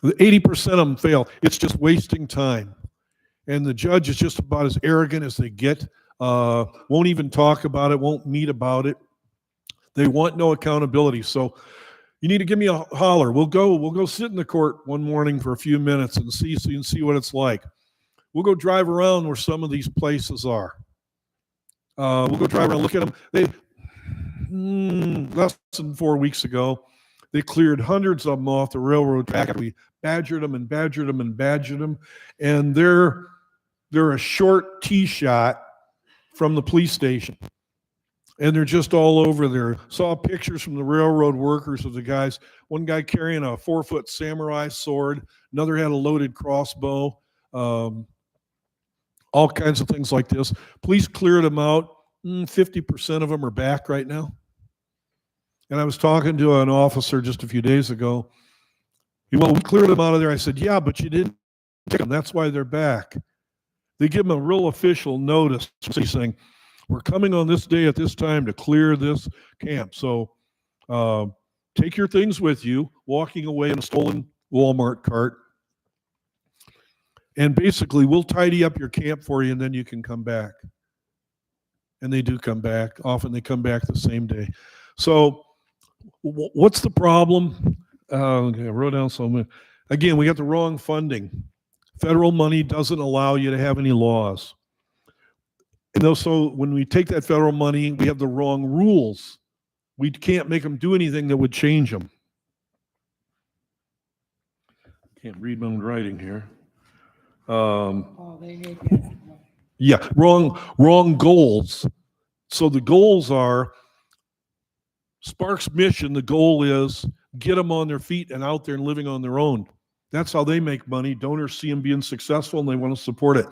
80% of them fail. It's just wasting time. And the judge is just about as arrogant as they get. Won't even talk about it, won't meet about it. They want no accountability. So you need to give me a holler. We'll go sit in the court one morning for a few minutes and see, so you can see what it's like. We'll go drive around where some of these places are. We'll go drive around, look at them. Less than 4 weeks ago, they cleared hundreds of them off the railroad track. We badgered them and badgered them and badgered them, and they're a short tee shot from the police station, and they're just all over there. Saw pictures from the railroad workers of the guys. One guy carrying a 4-foot samurai sword, another had a loaded crossbow. All kinds of things like this. Police cleared them out. 50% of them are back right now. And I was talking to an officer just a few days ago. Well, we cleared them out of there. I said, yeah, but you didn't take them. That's why they're back. They give them a real official notice saying, we're coming on this day at this time to clear this camp. So take your things with you, walking away in a stolen Walmart cart. And basically, we'll tidy up your camp for you, and then you can come back. And they do come back. Often they come back the same day. So what's the problem? Okay, I wrote down some. Again, we got the wrong funding. Federal money doesn't allow you to have any laws. And also, when we take that federal money, we have the wrong rules. We can't make them do anything that would change them. Can't read my own writing here. Yeah, wrong goals. So the goals are Sparks' mission. The goal is get them on their feet and out there and living on their own. That's how they make money. Donors see them being successful and they want to support it.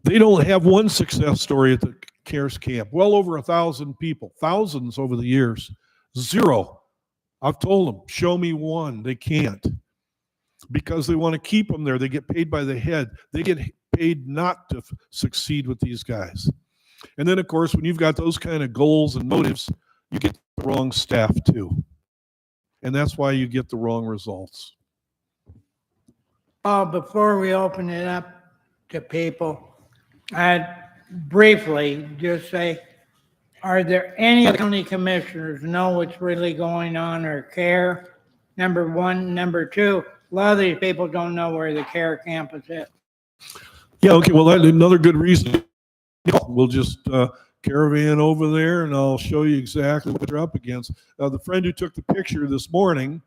They don't have one success story at the CARES camp. Well over 1,000 people, thousands over the years. Zero. I've told them, show me one. They can't. because they want to keep them there. They get paid by the head. They get paid not to succeed with these guys. And then, of course, when you've got those kind of goals and motives, you get the wrong staff too. And that's why you get the wrong results. Before we open it up to people, I'd briefly just say, are there any county commissioners know what's really going on or care? Number one. Number two, a lot of these people don't know where the care campus is. Yeah, okay, well, that's another good reason. We'll just caravan over there and I'll show you exactly what they're up against. The friend who took the picture this morning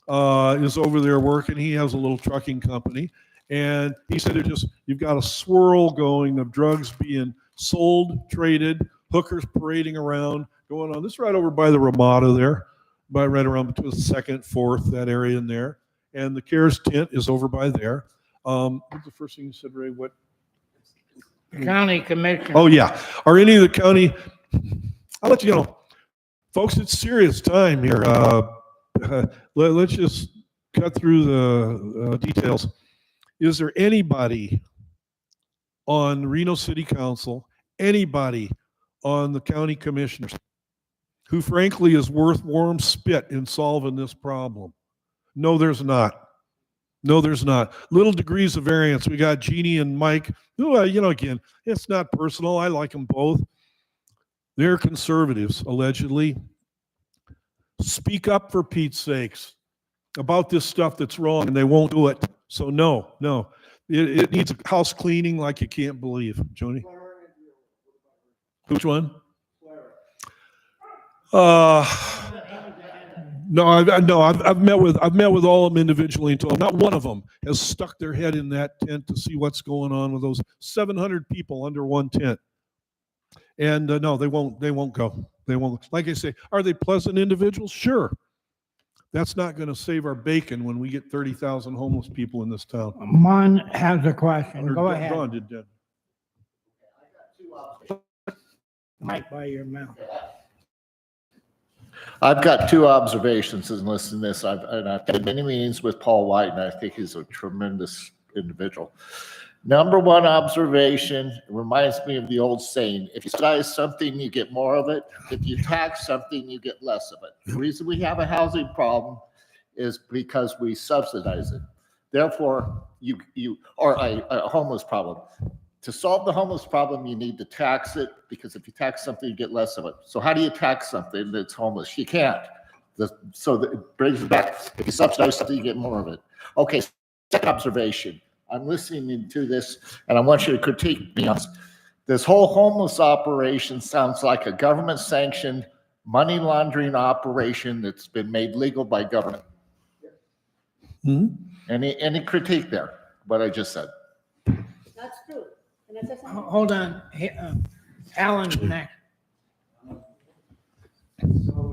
is over there working. He has a little trucking company. And he said you've got a swirl going of drugs being sold, traded, hookers parading around, going on. This is right over by the Ramada there, right around between 2nd, 4th, that area in there. And the CARES tent is over by there. What's the first thing you said, Ray? What? County commissioner. Oh, yeah. Are any of the county, I'll let you know. Folks, it's serious time here. Let's just cut through the details. Is there anybody on Reno City Council, anybody on the county commissioners who frankly is worth warm spit in solving this problem? No, there's not. No, there's not. Little degrees of variance. We got Jeannie and Mike. Who, again, it's not personal. I like them both. They're conservatives, allegedly. Speak up, for Pete's sakes, about this stuff that's wrong, and they won't do it. So no. It needs a house cleaning like you can't believe. Joni? Which one? No, I've met with all of them individually and told them not one of them has stuck their head in that tent to see what's going on with those 700 people under one tent. And no, they won't go. They won't. Like I say, are they pleasant individuals? Sure. That's not going to save our bacon when we get 30,000 homeless people in this town. Mon has a question. Go ahead. Ron did that. Mike, by your mouth. I've got two observations in listening to this. I've had many meetings with Paul White, and I think he's a tremendous individual. Number one observation, it reminds me of the old saying, if you subsidize something, you get more of it. If you tax something, you get less of it. The reason we have a housing problem is because we subsidize it. Therefore, or a homeless problem. To solve the homeless problem, you need to tax it, because if you tax something, you get less of it. So how do you tax something that's homeless? You can't. So it brings it back. If you subsidize something, you get more of it. Okay, second observation. I'm listening to this, and I want you to critique me on this. This whole homeless operation sounds like a government-sanctioned money laundering operation that's been made legal by government. Hmm? Any critique there, what I just said? That's true. Can I say something? Hold on. Alan's next.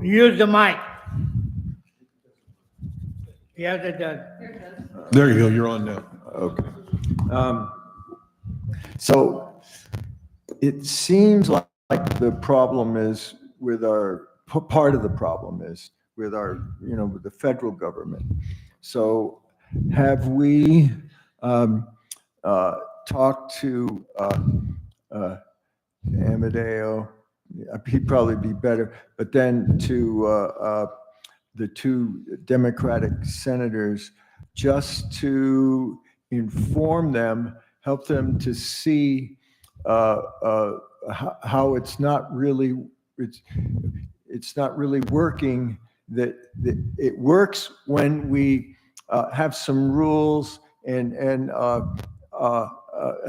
Use the mic. Yes, it does. There you go. You're on now. Okay. So it seems like the problem is with part of the problem is with with the federal government. So have we talked to Amadeo? He'd probably be better, but then to the two Democratic senators, just to inform them, help them to see how it's not really working. That it works when we have some rules and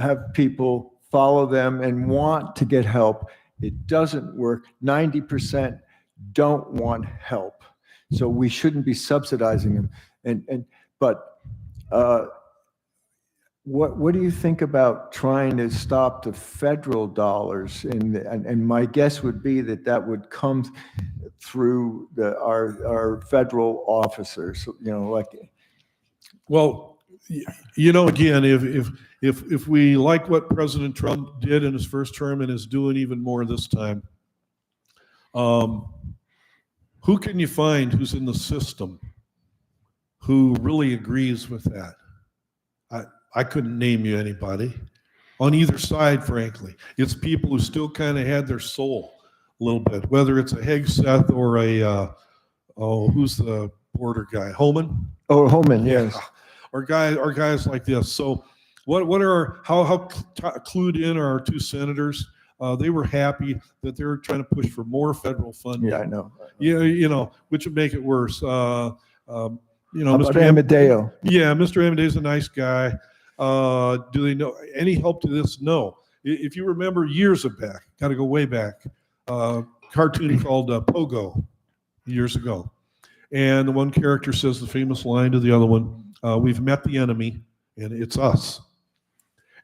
have people follow them and want to get help. It doesn't work. 90% don't want help, so we shouldn't be subsidizing them. But what do you think about trying to stop the federal dollars? And my guess would be that would come through our federal officers. Well, again, if we like what President Trump did in his first term and is doing even more this time, who can you find who's in the system who really agrees with that. I couldn't name you anybody on either side, frankly. It's people who still kind of had their soul a little bit, whether it's a Hegseth or a, who's the border guy? Holman? Oh, Holman, yes. Yeah. Or guys like this. So how clued in are our two senators? They were happy that they were trying to push for more federal funding. Yeah, I know. Yeah, which would make it worse. How Mr. about Amadeo? Yeah, Mr. Amadeo's a nice guy. Do they know any help to this? No. If you remember years back, got to go way back, cartoon called Pogo years ago. And the one character says the famous line to the other one, we've met the enemy and it's us.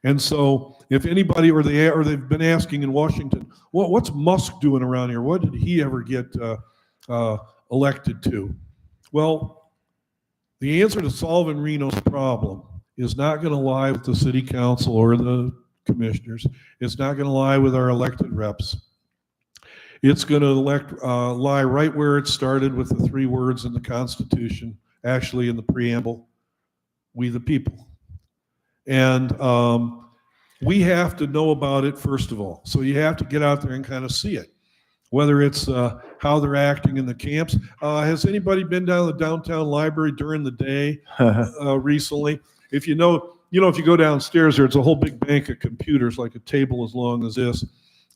And so if anybody, or they've been asking in Washington, what's Musk doing around here? What did he ever get elected to? Well, the answer to solving Reno's problem is not going to lie with the city council or the commissioners. It's not going to lie with our elected reps. It's going to lie right where it started with the 3 words in the Constitution, actually in the preamble, we the people. And we have to know about it, first of all. So you have to get out there and kind of see it, whether it's how they're acting in the camps. Has anybody been down to the downtown library during the day recently? If you know, if you go downstairs, there's a whole big bank of computers, like a table as long as this,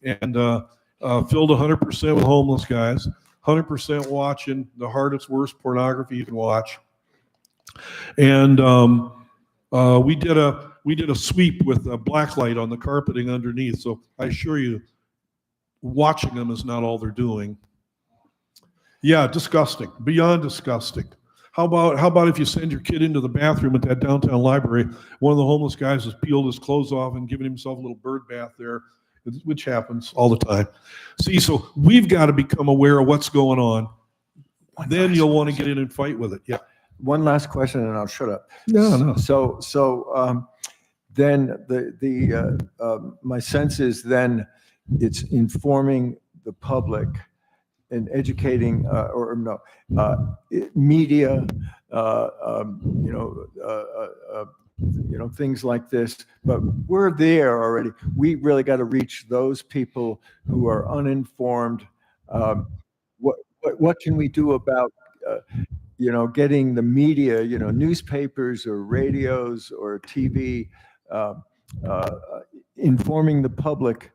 and filled 100% with homeless guys, 100% watching the hardest, worst pornography you can watch. And we did a sweep with a black light on the carpeting underneath. So I assure you, watching them is not all they're doing. Yeah, disgusting, beyond disgusting. How about if you send your kid into the bathroom at that downtown library, one of the homeless guys has peeled his clothes off and given himself a little bird bath there, which happens all the time. See, so we've got to become aware of what's going on. Then you'll want to get in and fight with it. Yeah. One last question and I'll shut up. No. So then my sense is then it's informing the public and educating media, things like this. But we're there already. We really got to reach those people who are uninformed. What can we do about getting the media, newspapers or radios or TV, informing the public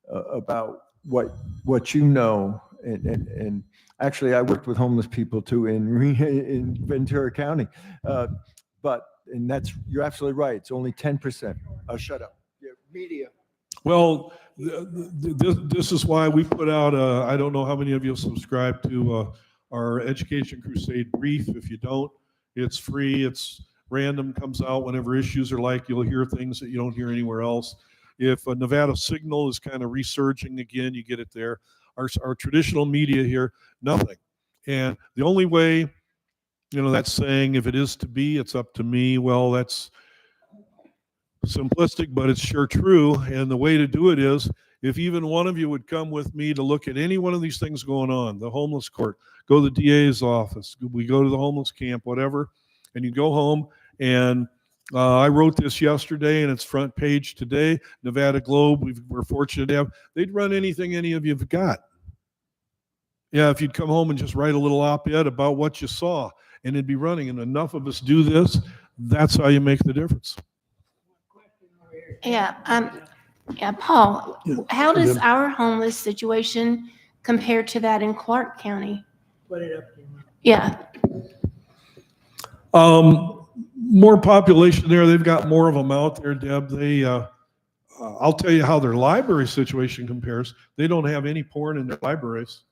about what you know. And actually, I worked with homeless people too in Ventura County, and you're absolutely right. It's only 10%. I'll shut up. Yeah, media. Well, this is why we put out. I don't know how many of you subscribe to our Education Crusade brief. If you don't, it's free. It's random. Comes out whenever issues are like. You'll hear things that you don't hear anywhere else. If Nevada Signal is kind of resurging again, you get it there. Our traditional media here, nothing. And the only way, that saying, if it is to be, it's up to me. Well, that's simplistic, but it's sure true. And the way to do it is, if even one of you would come with me to look at any one of these things going on, the homeless court, go to the DA's office, we go to the homeless camp, whatever, and you go home. And I wrote this yesterday and it's front page today. Nevada Globe, we're fortunate to have. They'd run anything any of you have got. Yeah, if you'd come home and just write a little op-ed about what you saw, and it'd be running. And enough of us do this, that's how you make the difference. Yeah, Paul, how does our homeless situation compare to that in Clark County? Put it up. Yeah. More population there. They've got more of them out there, Deb. I'll tell you how their library situation compares. They don't have any porn in their libraries.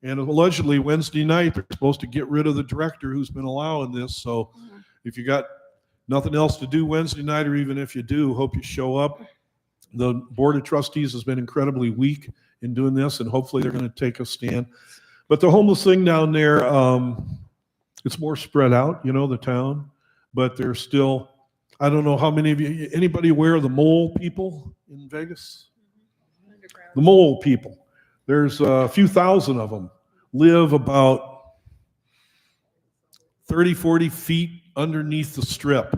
And allegedly Wednesday night, they're supposed to get rid of the director who's been allowing this. So if you got nothing else to do Wednesday night, or even if you do, hope you show up. The Board of Trustees has been incredibly weak in doing this, and hopefully they're going to take a stand. But the homeless thing down there, it's more spread out, the town. But there's still, I don't know how many of you, anybody aware of the mole people in Vegas? The mole people. There's a few thousand of them, live about 30, 40 feet underneath the strip.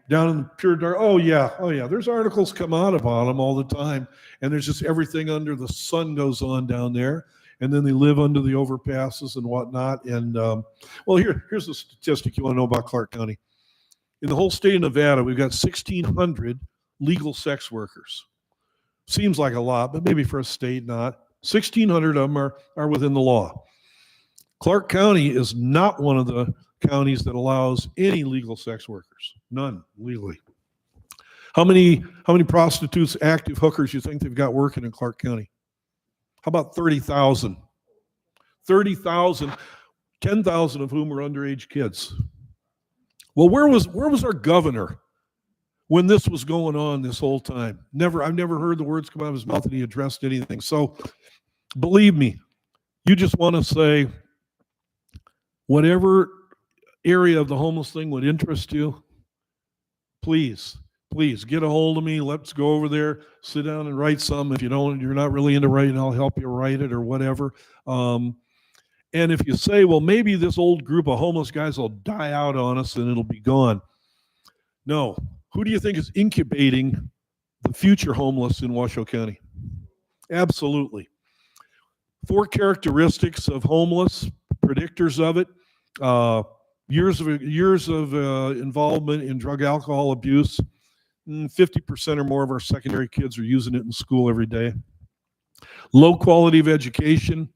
Down in the pure dark. Oh yeah. There's articles come out about them all the time. And there's just everything under the sun goes on down there. And then they live under the overpasses and whatnot. And well, here's a statistic you want to know about Clark County. In the whole state of Nevada, we've got 1,600 legal sex workers. Seems like a lot, but maybe for a state, not. 1,600 of them are within the law. Clark County is not one of the counties that allows any legal sex workers. None legally. How many prostitutes, active hookers you think they've got working in Clark County? How about 30,000? 30,000, 10,000 of whom are underage kids. Well, where was our governor when this was going on this whole time? I've never heard the words come out of his mouth that he addressed anything. So believe me, you just want to say whatever area of the homeless thing would interest you, please get a hold of me. Let's go over there, sit down and write some. If you're not really into writing, I'll help you write it or whatever. And if you say, well, maybe this old group of homeless guys will die out on us and it'll be gone. No. Who do you think is incubating the future homeless in Washoe County? Absolutely. 4 characteristics of homeless, predictors of it. Years of involvement in drug alcohol abuse. 50% or more of our secondary kids are using it in school every day. Low quality of education.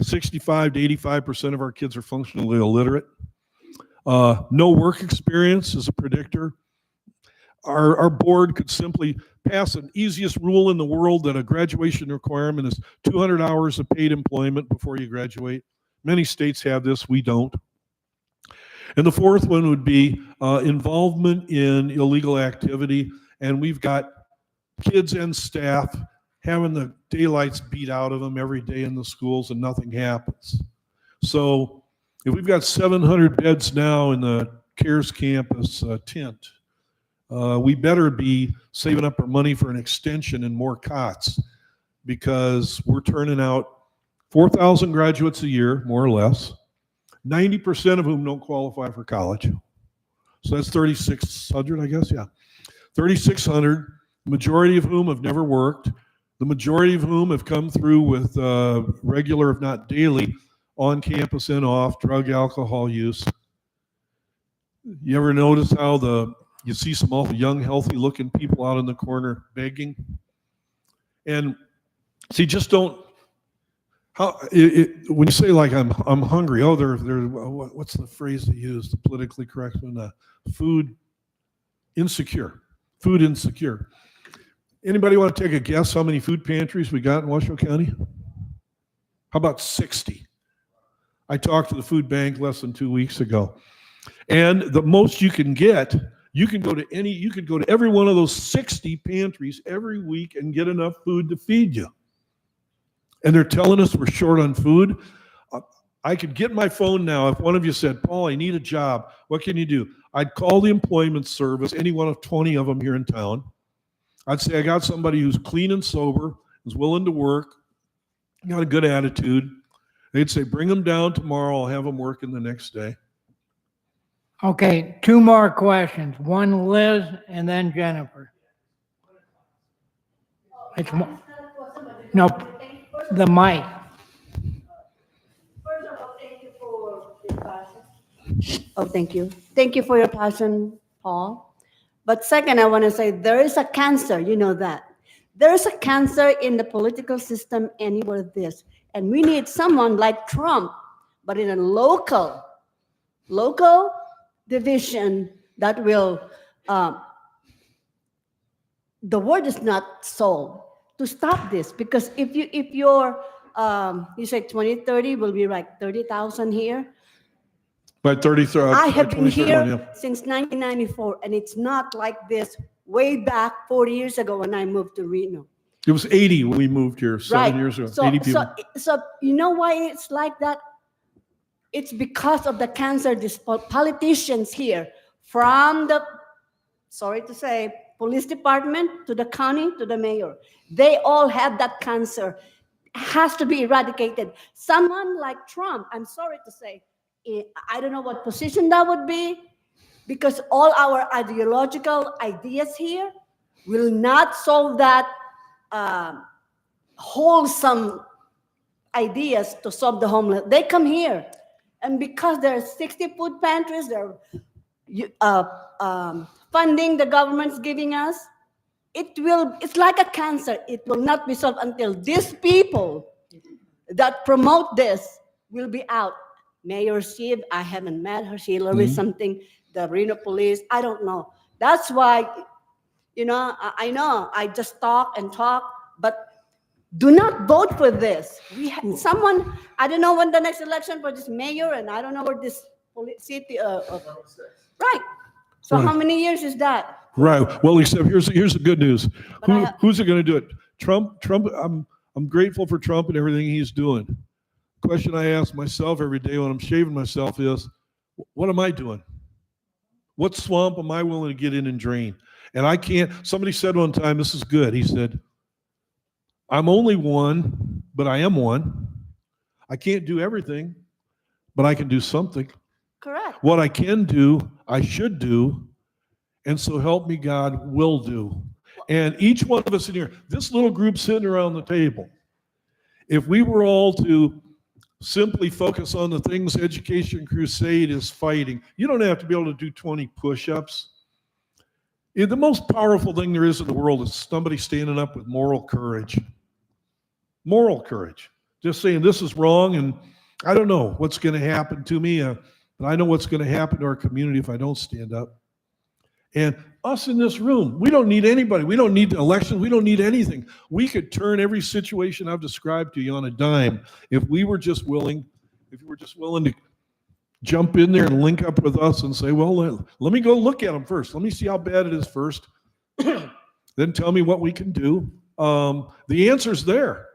65 to 85% of our kids are functionally illiterate. No work experience is a predictor. Our board could simply pass an easiest rule in the world that a graduation requirement is 200 hours of paid employment before you graduate. Many states have this, we don't. And the fourth one would be involvement in illegal activity. And we've got kids and staff having the daylights beat out of them every day in the schools and nothing happens. So if we've got 700 beds now in the CARES campus tent, we better be saving up our money for an extension and more cots, because we're turning out 4,000 graduates a year, more or less, 90% of whom don't qualify for college. So that's 3,600, I guess, yeah. 3,600, majority of whom have never worked, the majority of whom have come through with regular, if not daily, on-campus and off drug alcohol use. You ever notice how you see some awful young, healthy-looking people out in the corner begging? And see, just don't. When you say like I'm hungry, oh, they're what's the phrase they use? The politically correct one, food insecure. Food insecure. Anybody want to take a guess how many food pantries we got in Washoe County? How about 60? I talked to the food bank less than 2 weeks ago. And the most you can get, you could go to every one of those 60 pantries every week and get enough food to feed you. And they're telling us we're short on food. I could get my phone now. If one of you said, Paul, I need a job, what can you do? I'd call the employment service, any one of 20 of them here in town. I'd say, I got somebody who's clean and sober, is willing to work, got a good attitude. They'd say, bring them down tomorrow. I'll have them working the next day. Okay, 2 more questions. One Liz and then Jennifer. No, the mic. First of all, thank you for your passion. Oh, thank you. Thank you for your passion, Paul. But second, I want to say there is a cancer, you know that. There is a cancer in the political system anywhere this. And we need someone like Trump, but in a local division that will, the word is not sold, to stop this. Because if you're, you say 2030 will be like 30,000 here. By 30, I have been here yeah. since 1994, and it's not like this way back 40 years ago when I moved to Reno. It was 80 when we moved here 7 years ago, 80 people. So you know why it's like that? It's because of the cancer, these politicians here, from the, sorry to say, police department to the county to the mayor. They all have that cancer. It has to be eradicated. Someone like Trump, I'm sorry to say, I don't know what position that would be, because all our ideological ideas here will not solve that wholesome ideas to solve the homeless. They come here, and because there are 60 food pantries, they're funding the government's giving us, it's like a cancer. It will not be solved until these people that promote this will be out. Mayor Shiv, I haven't met her. She always something, the Reno police, I don't know. That's why, I know I just talk and talk, but do not vote for this. Someone, I don't know when the next election for this mayor, and I don't know where this city, right. So how many years is that? Right. Well, except here's the good news. Who's it going to do it? Trump. I'm grateful for Trump and everything he's doing. The question I ask myself every day when I'm shaving myself is, what am I doing? What swamp am I willing to get in and drain? And I can't. Somebody said one time, this is good. He said, I'm only one, but I am one. I can't do everything, but I can do something. Correct. What I can do, I should do. And so help me God will do. And each one of us in here, this little group sitting around the table, if we were all to simply focus on the things Education Crusade is fighting, you don't have to be able to do 20 push-ups. The most powerful thing there is in the world is somebody standing up with moral courage. Moral courage. Just saying this is wrong, and I don't know what's going to happen to me, but I know what's going to happen to our community if I don't stand up. And us in this room, we don't need anybody. We don't need elections. We don't need anything. We could turn every situation I've described to you on a dime if we were just willing, to jump in there and link up with us and say, well, let me go look at them first. Let me see how bad it is first. Then tell me what we can do. The answer's there.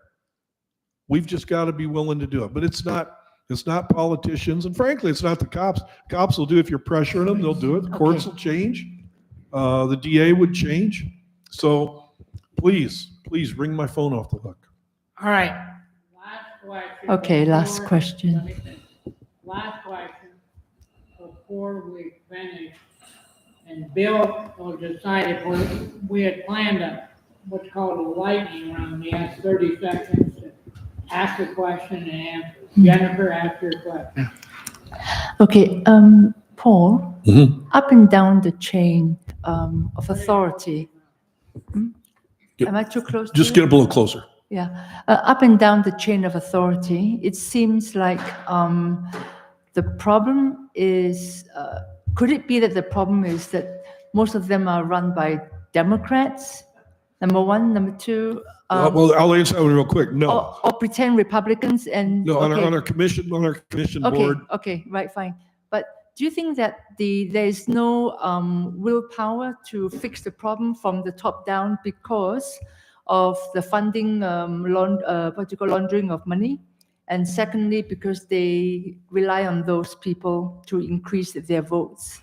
We've just got to be willing to do it. But it's not politicians, and frankly, it's not the cops. Cops will do it if you're pressuring them. They'll do it. The courts will change. The DA would change. So please ring my phone off the hook. All right. Last question. Okay, last question. Last question before we finish. And Bill will decide if we had planned what's called a lightning round. He has 30 seconds to ask a question and answer. Jennifer, ask your question. Okay, Paul, up and down the chain of authority. Am I too close? Just get up a little closer. Yeah, up and down the chain of authority, it seems like the problem is, could it be that the problem is that most of them are run by Democrats? Number one. Number two. Well, I'll answer that one real quick. No. Or pretend Republicans and. No, okay. on our commission board. Okay, right, fine. But do you think that there is no willpower to fix the problem from the top down because of the funding, laundering of money? And secondly, because they rely on those people to increase their votes?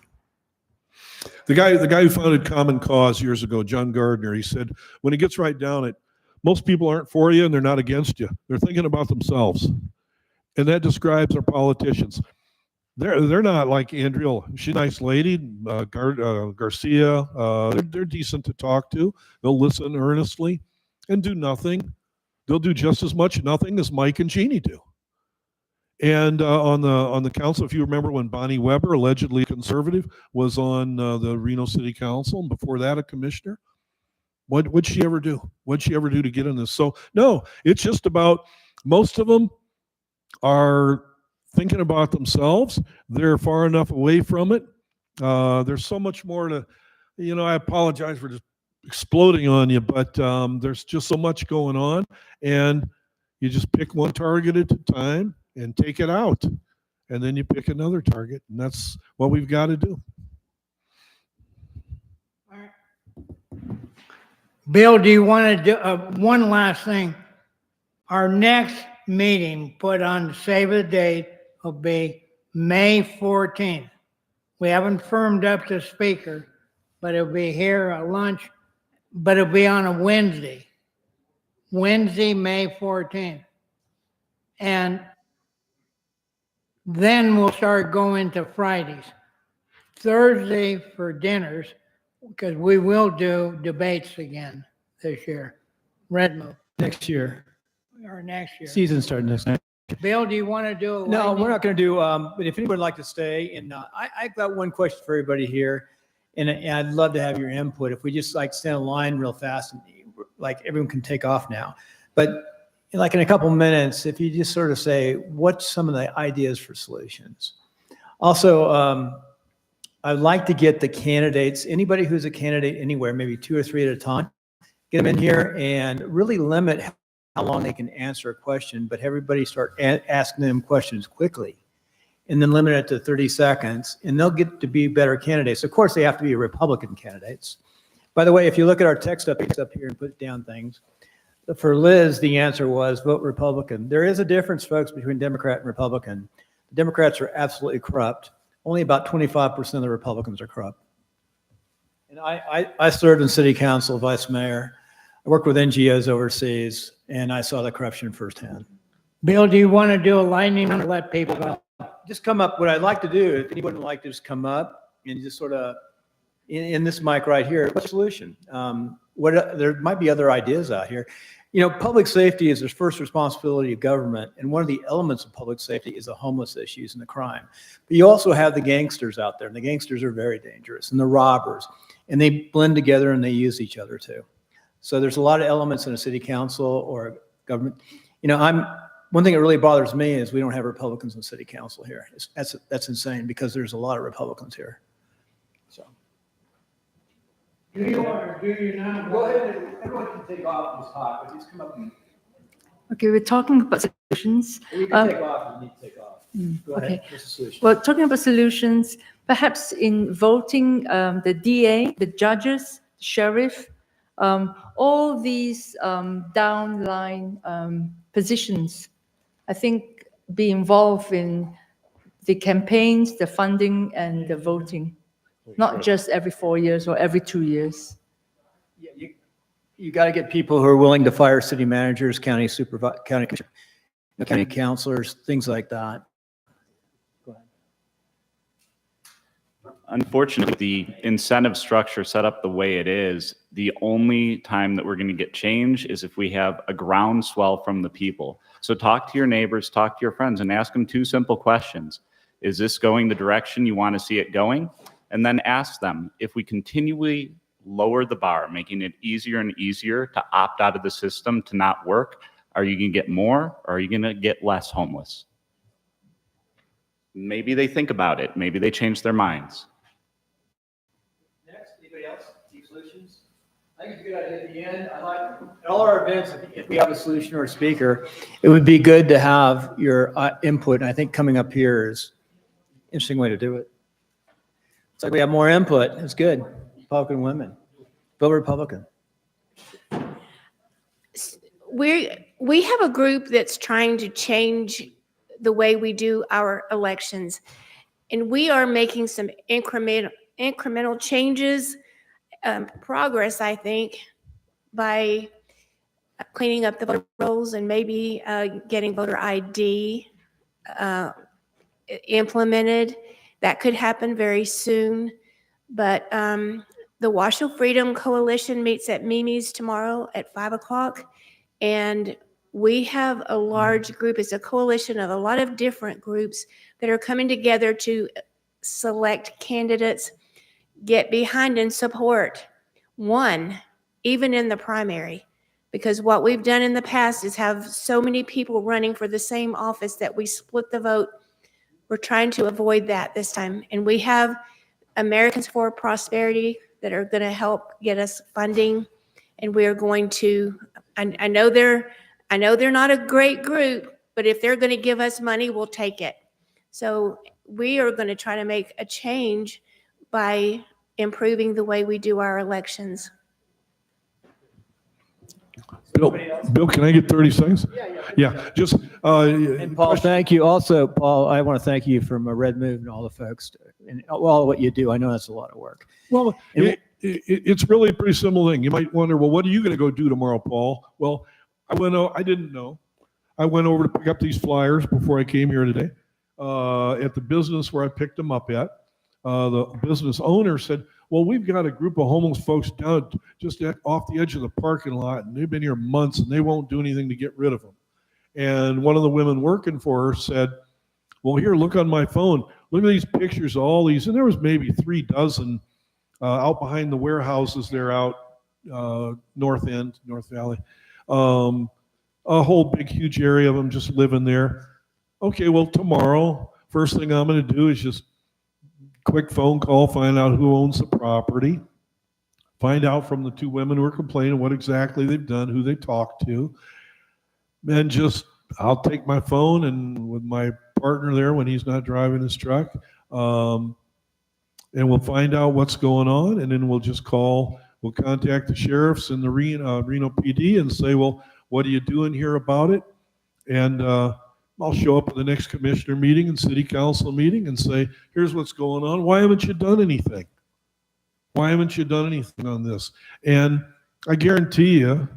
The guy who founded Common Cause years ago, John Gardner, he said, when it gets right down it, most people aren't for you and they're not against you. They're thinking about themselves. And that describes our politicians. They're not like Andrea. She's a nice lady. Garcia, they're decent to talk to. They'll listen earnestly and do nothing. They'll do just as much nothing as Mike and Jeannie do. And on the council, if you remember when Bonnie Weber, allegedly conservative, was on the Reno City Council, and before that a commissioner, what'd she ever do? What'd she ever do to get in this? So no, it's just about, most of them are thinking about themselves. They're far enough away from it. There's so much more to, I apologize for just exploding on you, but there's just so much going on, and you just pick one target at a time and take it out, and then you pick another target, and that's what we've got to do. All right. Bill, do you want to do one last thing? Our next meeting put on, save the date, will be May 14th. We haven't firmed up the speaker, but it'll be here at lunch, but it'll be on a Wednesday, May 14th. And Then we'll start going to Fridays. Thursday for dinners, because we will do debates again this year. Redmove, Next year, or next year. season starting next night. Bill, do you want to do a No, lightning? we're not going to do, but if anyone would like to stay, and I've got one question for everybody here, and I'd love to have your input. If we just like stand in line real fast, and like everyone can take off now. But like in a couple minutes, if you just sort of say, what's some of the ideas for solutions? Also, I'd like to get the candidates, anybody who's a candidate anywhere, maybe 2 or 3 at a time, get them in here and really limit how long they can answer a question, but everybody start asking them questions quickly and then limit it to 30 seconds and they'll get to be better candidates. Of course, they have to be Republican candidates. By the way, if you look at our text up here and put down things, for Liz, the answer was vote Republican. There is a difference, folks, between Democrat and Republican. The Democrats are absolutely corrupt. Only about 25% of the Republicans are corrupt. And I served in city council, vice mayor. I worked with NGOs overseas, and I saw the corruption firsthand. Bill, do you want to do a lightning round to let people go? Just come up. What I'd like to do, if anyone would like to just come up and just sort of, in this mic right here, what's the solution? There might be other ideas out here. You know, public safety is the first responsibility of government, and one of the elements of public safety is the homeless issues and the crime. But you also have the gangsters out there, and the gangsters are very dangerous, and the robbers, and they blend together and they use each other too. So there's a lot of elements in a city council or government. You know, one thing that really bothers me is we don't have Republicans in city council here. That's insane because there's a lot of Republicans here. So. Do you or do you not? Go ahead. Everyone can take off this talk, but just come up and. Okay, we're talking about solutions. We can take off if you need to take off. Go ahead. Okay. What's the solution? Well, talking about solutions, perhaps in voting, the DA, the judges, sheriff, all these downline positions, I think, be involved in the campaigns, the funding, and the voting, not just every 4 years or every 2 years. Yeah, you got to get people who are willing to fire city managers, county supervisors, county councilors, things like that. Unfortunately, the incentive structure set up the way it is, the only time that we're going to get change is if we have a groundswell from the people. So talk to your neighbors, talk to your friends, and ask them 2 simple questions. Is this going the direction you want to see it going? And then ask them, if we continually lower the bar, making it easier and easier to opt out of the system, to not work, are you going to get more or are you going to get less homeless? Maybe they think about it. Maybe they change their minds. Next, anybody else? Deep solutions? I think it's a good idea at the end. I like at all our events, if we have a solution or a speaker, it would be good to have your input. And I think coming up here is an interesting way to do it. It's like we have more input. It's good. Republican women. Vote Republican. We have a group that's trying to change the way we do our elections. And we are making some incremental changes, progress, I think, by cleaning up the voter rolls and maybe getting voter ID implemented. That could happen very soon. But the Washoe Freedom Coalition meets at Mimi's tomorrow at 5 o'clock. And we have a large group. It's a coalition of a lot of different groups that are coming together to select candidates, get behind and support one, even in the primary. Because what we've done in the past is have so many people running for the same office that we split the vote. We're trying to avoid that this time. And we have Americans for Prosperity that are going to help get us funding. And we are going to, I know they're not a great group, but if they're going to give us money, we'll take it. So we are going to try to make a change by improving the way we do our elections. Bill, can I get 30 seconds? Yeah, just. And Paul, thank you. Also, Paul, I want to thank you from Redmove and all the folks and all what you do. I know that's a lot of work. Well, it's really a pretty simple thing. You might wonder, well, what are you going to go do tomorrow, Paul? Well, I didn't know. I went over to pick up these flyers before I came here today. at the business where I picked them up at. The business owner said, well, we've got a group of homeless folks down just off the edge of the parking lot, and they've been here months, and they won't do anything to get rid of them. And one of the women working for her said, well, here, look on my phone. Look at these pictures of all these. And there was maybe 3 dozen out behind the warehouses there out North Valley. A whole big, huge area of them just living there. Okay, well, tomorrow, first thing I'm going to do is just quick phone call, find out who owns the property, find out from the 2 women who are complaining what exactly they've done, who they talked to, and just I'll take my phone and with my partner there when he's not driving his truck, and we'll find out what's going on, and then we'll just we'll contact the sheriffs and the Reno PD and say, well, what are you doing here about it? And I'll show up at the next commissioner meeting and city council meeting and say, here's what's going on. Why haven't you done anything? Why haven't you done anything on this? And I guarantee you,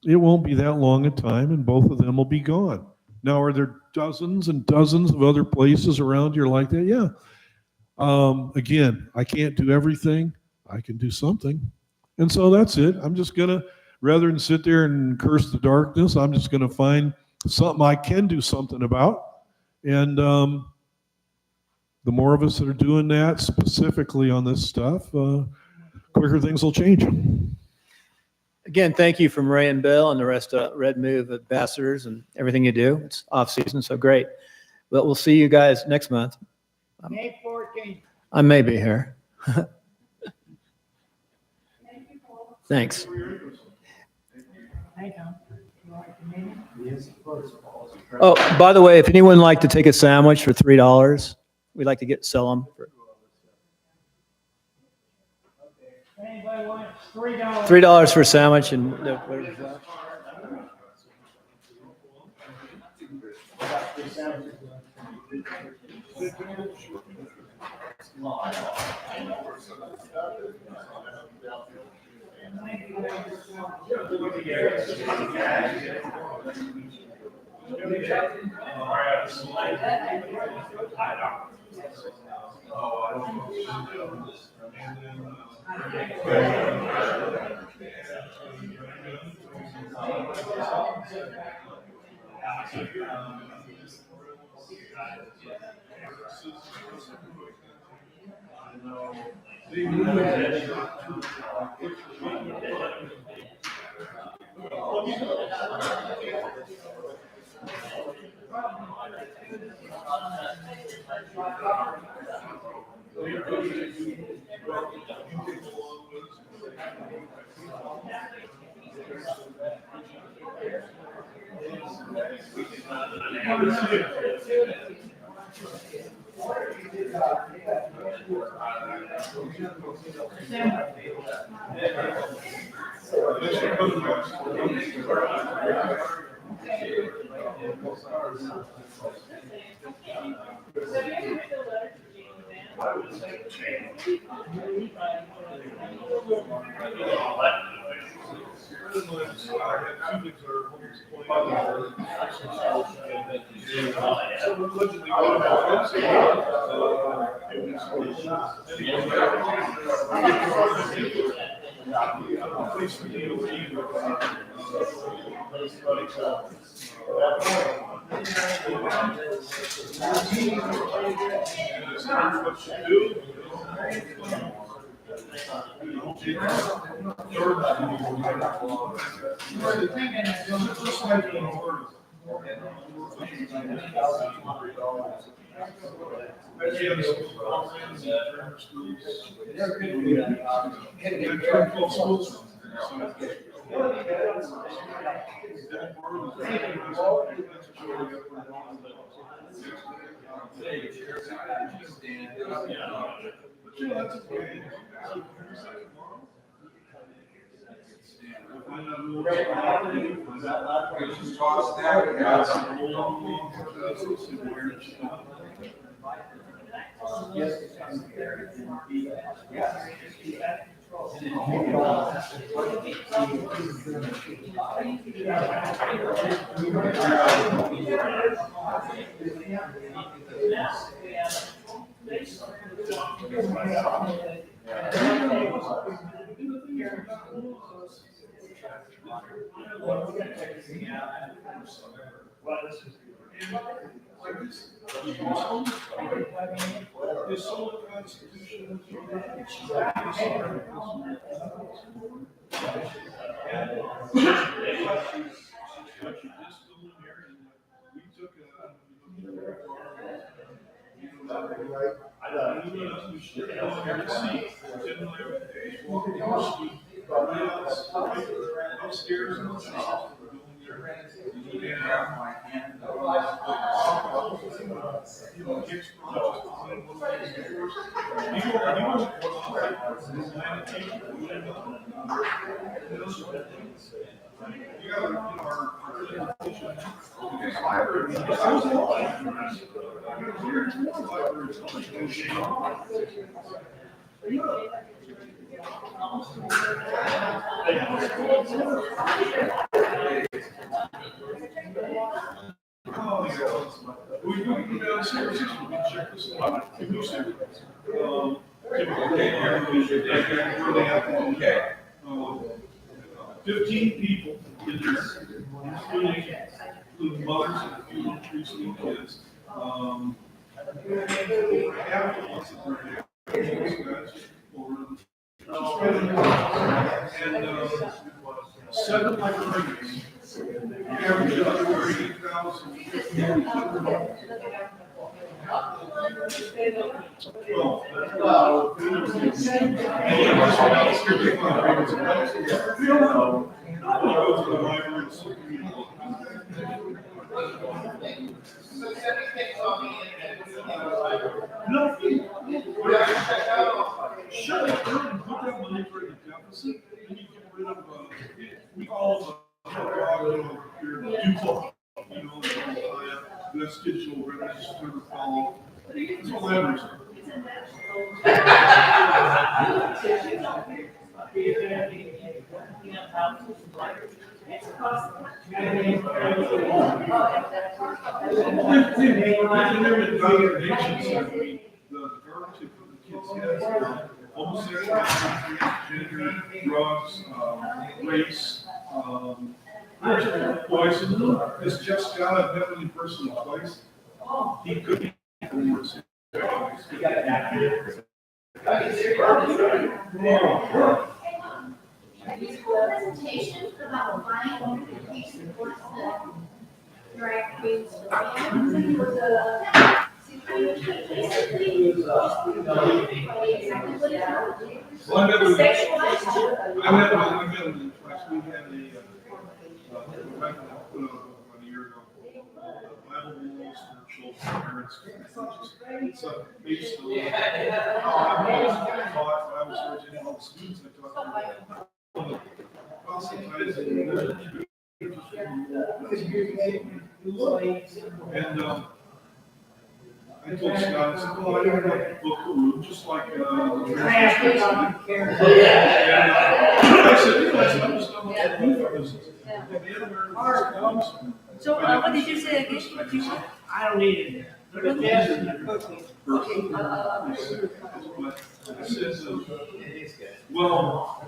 it won't be that long a time and both of them will be gone. Now, are there dozens and dozens of other places around here like that? Yeah. Again, I can't do everything. I can do something. And so that's it. I'm just going to, rather than sit there and curse the darkness, I'm just going to find something I can do something about. And the more of us that are doing that specifically on this stuff, quicker things will change. Again, thank you from Ray and Bill and the rest of Redmove ambassadors and everything you do. It's off season, so great. But we'll see you guys next month. May 14th. I may be here. Thanks. Oh, by the way, if anyone would like to take a sandwich for $3, we'd like to sell them for Anybody wants $3? $3 for a sandwich and whatever's left. Okay. 15 people in there, including mothers and a few little preschool kids. Half of us are and 7 librarians. Average of 30,000. Shut up, and put that money for the deficit, and you get rid of, we call this digital register follow. That's all that is. Homosexuality, gender, drugs, race, poison. This just got a heavenly person twice. He could be. These whole presentations about why communication supports the drag queens. Well, I met with him twice. We had a year ago. Bible rules for children, parents. It's based on how I taught Bible stories to all the students I taught. And I told Scott, I said, well, I don't like to book a room, just like the transfer station. I said, you guys, I'm just done with the movie business. So what did you say again? What you said? I don't need it. Well,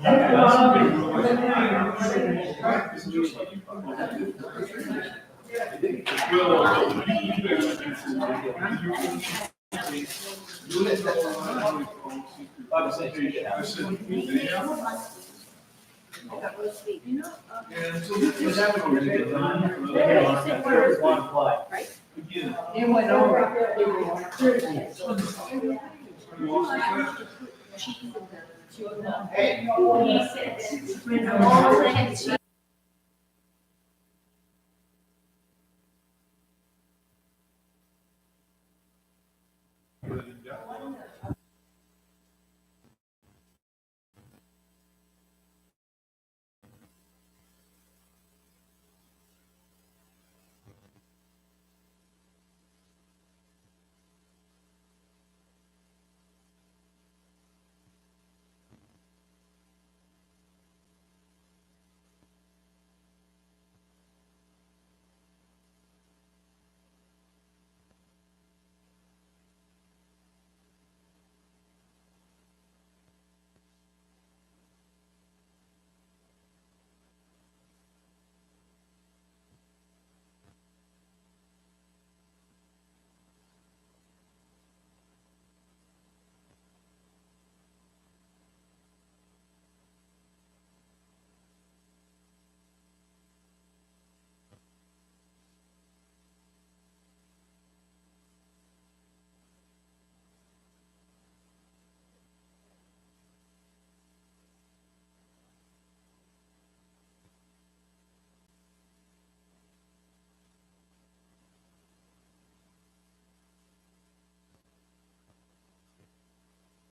it's just like you. And so this is how we're gonna get done. There's one play. Again. It went over. Hey.